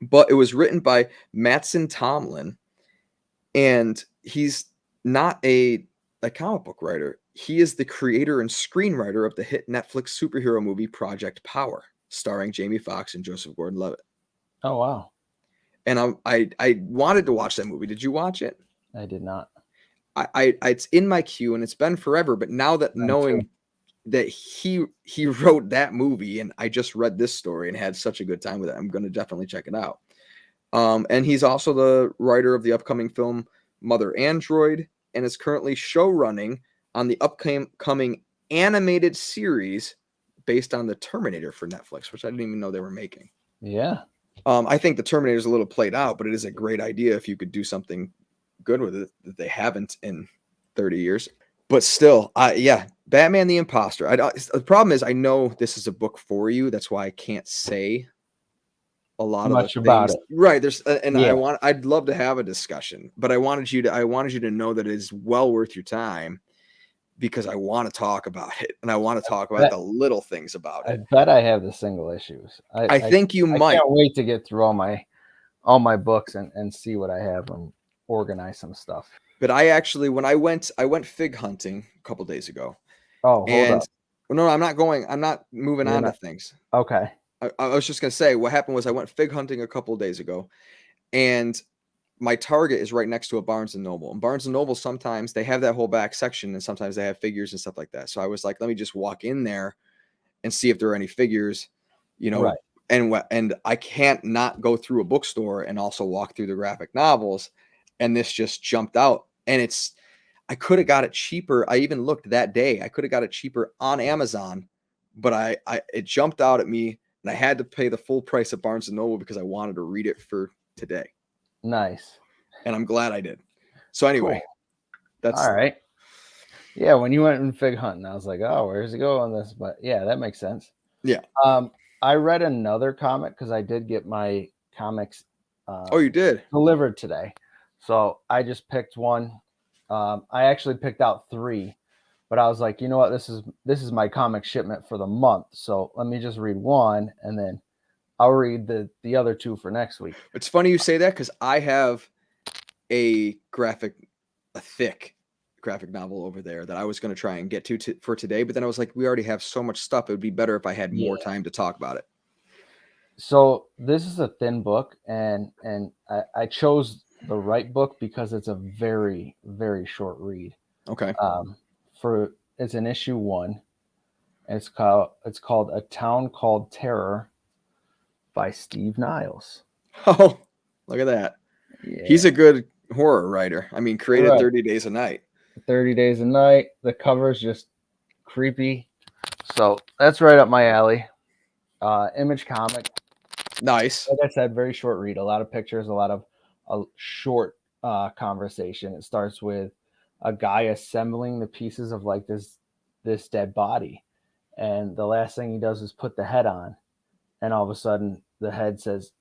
But it was written by Mattson Tomlin, and he's not a comic book writer. He is the creator and screenwriter of the hit Netflix superhero movie Project Power, starring Jamie Foxx and Joseph Gordon-Levitt. Oh, wow. And I wanted to watch that movie. Did you watch it? I did not. It's in my queue, and it's been forever. But now that knowing that he wrote that movie, and I just read this story and had such a good time with it, I'm going to definitely check it out. And he's also the writer of the upcoming film Mother Android, and is currently show running on the upcoming animated series based on the Terminator for Netflix, which I didn't even know they were making. Yeah. I think the Terminator is a little played out, but it is a great idea if you could do something good with it that they haven't in 30 years. But still, Batman the Imposter. The problem is I know this is a book for you. That's why I can't say a lot much of about it. Right. I'd love to have a discussion, but I wanted you to know that it is well worth your time, because I want to talk about it, and I want to talk about the little things about it. I bet I have the single issues. I think you might. I can't wait to get through all my books and see what I have and organize some stuff. But I actually, when I went fig hunting a couple days ago. Oh, hold up. No, I'm not moving on to things. Okay. I was just going to say, what happened was I went fig hunting a couple of days ago, and my Target is right next to a Barnes & Noble. And Barnes & Noble, sometimes they have that whole back section, and sometimes they have figures and stuff like that. So I was like, let me just walk in there and see if there are any figures, Right. And I can't not go through a bookstore and also walk through the graphic novels. And this just jumped out. And I could have got it cheaper. I even looked that day. I could have got it cheaper on Amazon, but it jumped out at me, and I had to pay the full price at Barnes & Noble because I wanted to read it for today. Nice. And I'm glad I did. So anyway, Cool. That's all right. Yeah, when you went and fig hunting, I was like, oh, where's he going on this? But yeah, that makes sense. Yeah. I read another comic because I did get my comics Oh, you did? delivered today. So I just picked one. I actually picked out 3, but I was like, you know what? This is my comic shipment for the month. So let me just read one, and then I'll read the other 2 for next week. It's funny you say that because I have a thick graphic novel over there that I was going to try and get to for today, but then I was like, we already have so much stuff. It would be better if I had more time to talk about it. So this is a thin book, and I chose the right book because it's a very, very short read. Okay. It's an issue 1. And it's called A Town Called Terror by Steve Niles. Oh, look at that. Yeah. He's a good horror writer. I mean, created Right. 30 Days a Night. 30 Days a Night. The cover's just creepy. So that's right up my alley. Image comic. Nice. Like I said, very short read. A lot of pictures, a lot of a short conversation. It starts with a guy assembling the pieces of like this dead body. And the last thing he does is put the head on. And all of a sudden the head says,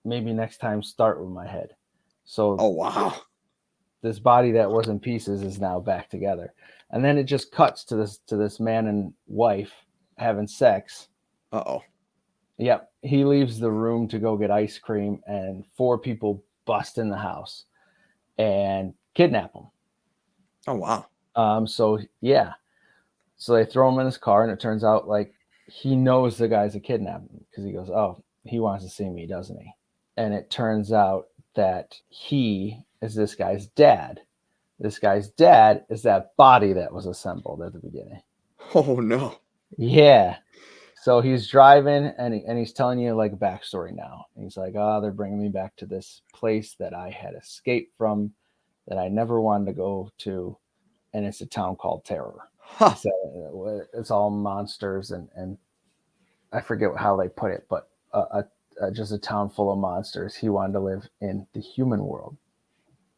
maybe next time start with my head. So oh wow, this body that was in pieces is now back together. And then it just cuts to this man and wife having sex. Uh-oh. Yep. He leaves the room to go get ice cream, and 4 people bust in the house and kidnap him. Oh wow. So yeah. So they throw him in his car, and it turns out like he knows the guy's a kidnapper because he goes, oh, he wants to see me, doesn't he? And it turns out that he is this guy's dad. This guy's dad is that body that was assembled at the beginning. Oh no. Yeah. So he's driving, and he's telling you like a backstory now. And he's like, oh, they're bringing me back to this place that I had escaped from, that I never wanted to go to. And it's a town called Terror. Huh. So it's all monsters, and I forget how they put it, but just a town full of monsters. He wanted to live in the human world.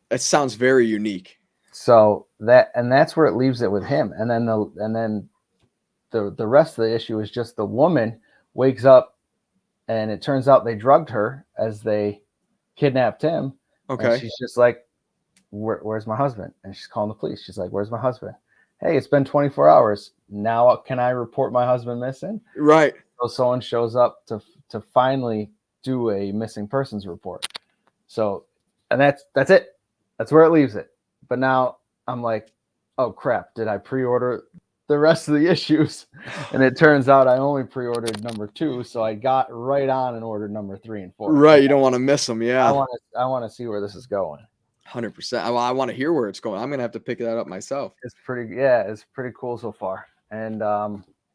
That sounds very unique. So that's where it leaves it with him. And then the rest of the issue is just the woman wakes up, and it turns out they drugged her as they kidnapped him. Okay. And she's just like, where's my husband? And she's calling the police. She's like, where's my husband? Hey, it's been 24 hours. Now can I report my husband missing? Right. So someone shows up to finally do a missing persons report. So, and that's it. That's where it leaves it. But now I'm like, oh crap, did I pre-order the rest of the issues? And it turns out I only pre-ordered number 2, so I got right on and ordered number 3 and 4. Right, you don't want to miss them. Yeah. I want to see where this is going. 100%. I want to hear where it's going. I'm gonna have to pick that up myself. It's pretty cool so far. And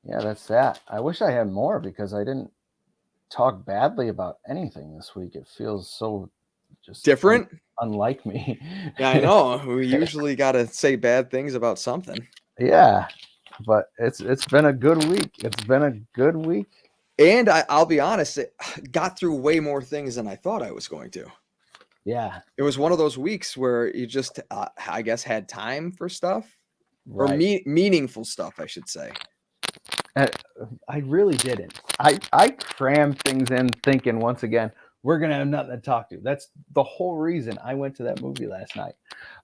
yeah, that's that. I wish I had more because I didn't talk badly about anything this week. It feels so just different, unlike me. Yeah, I know. We usually got to say bad things about something. Yeah, but it's been a good week. It's been a good week. And I'll be honest, it got through way more things than I thought I was going to. Yeah. It was one of those weeks where you just, I guess, had time for stuff. Right. Or meaningful stuff, I should say. I really didn't. I crammed things in thinking, once again, we're going to have nothing to talk to. That's the whole reason I went to that movie last night.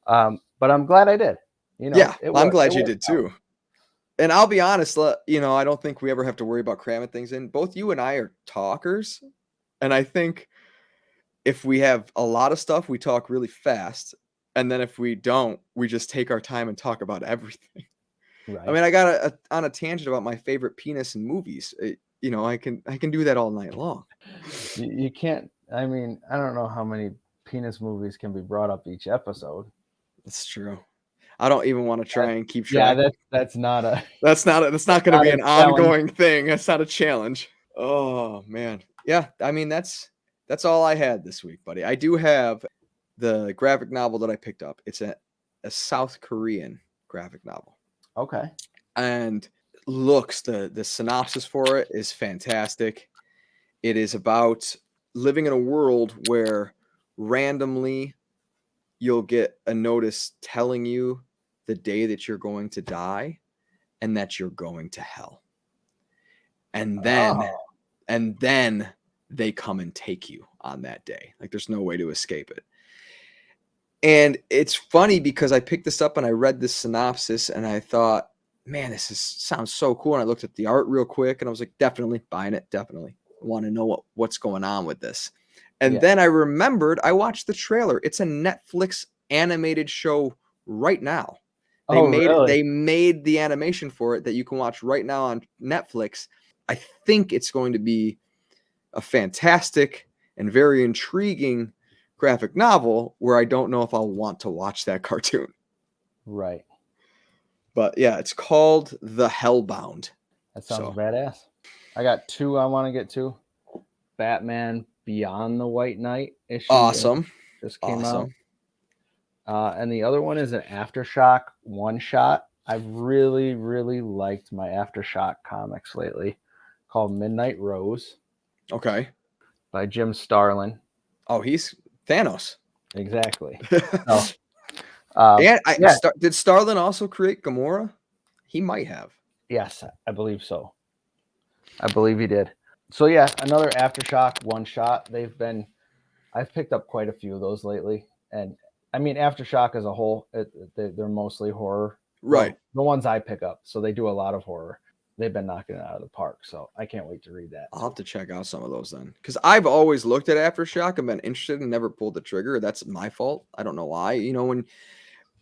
But I'm glad I did. You know, yeah, I'm glad you did too. And I'll be honest, you know, I don't think we ever have to worry about cramming things in. Both you and I are talkers. And I think if we have a lot of stuff, we talk really fast. And then if we don't, we just take our time and talk about everything. Right. I mean, I got on a tangent about my favorite penis in movies. You know, I can do that all night long. You can't. I mean, I don't know how many penis movies can be brought up each episode. That's true. I don't even want to try and keep track. Yeah, that's not going to be an ongoing thing. That's not a challenge. Oh man. Yeah. I mean, that's all I had this week, buddy. I do have the graphic novel that I picked up. It's a South Korean graphic novel. Okay. And looks, the synopsis for it is fantastic. It is about living in a world where randomly you'll get a notice telling you the day that you're going to die and that you're going to hell. And then they come and take you on that day. Like there's no way to escape it. And it's funny because I picked this up and I read this synopsis and I thought, man, sounds so cool. And I looked at the art real quick and I was like, definitely buying it. Definitely want to know what's going on with this. And then I remembered I watched the trailer. It's a Netflix animated show right now. They made the animation for it that you can watch right now on Netflix. I think it's going to be a fantastic and very intriguing graphic novel where I don't know if I'll want to watch that cartoon. Right. But yeah, it's called The Hellbound. That sounds badass. I got 2 I want to get to. Batman Beyond the White Knight issue. Awesome. Just came out. And the other one is an Aftershock one-shot. I've really, really liked my Aftershock comics lately, called Midnight Rose. Okay. By Jim Starlin. Oh, he's Thanos. Exactly. Did Starlin also create Gamora? He might have. Yes, I believe so. I believe he did. So yeah, another Aftershock one-shot. I've picked up quite a few of those lately, and I mean, Aftershock as a whole, they're mostly horror. Right. Well, the ones I pick up. So they do a lot of horror. They've been knocking it out of the park. So I can't wait to read that. I'll have to check out some of those then. Because I've always looked at Aftershock and been interested and never pulled the trigger. That's my fault. I don't know why. You know, when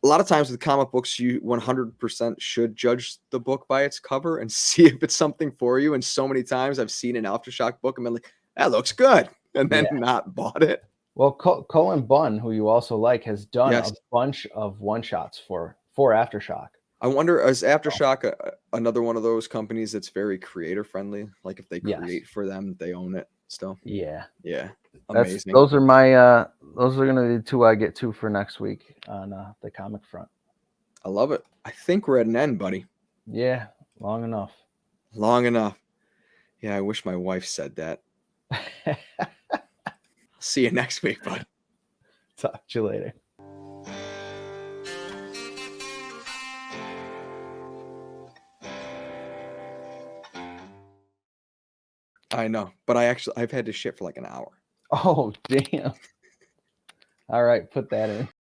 a lot of times with comic books, you 100% should judge the book by its cover and see if it's something for you. And so many times I've seen an Aftershock book and been like, that looks good. And then not bought it. Well, Colin Bunn, who you also like, has done a bunch of one-shots for Aftershock. I wonder, is Aftershock another one of those companies that's very creator-friendly? Like if they create for them, they own it still? Yeah. Yeah. Amazing. Those are going to be the 2 I get to for next week on the comic front. I love it. I think we're at an end, buddy. Yeah, long enough. Long enough. Yeah, I wish my wife said that. See you next week, bud. Talk to you later. I know, but I've had to shit for like an hour. Oh, damn. All right, put that in.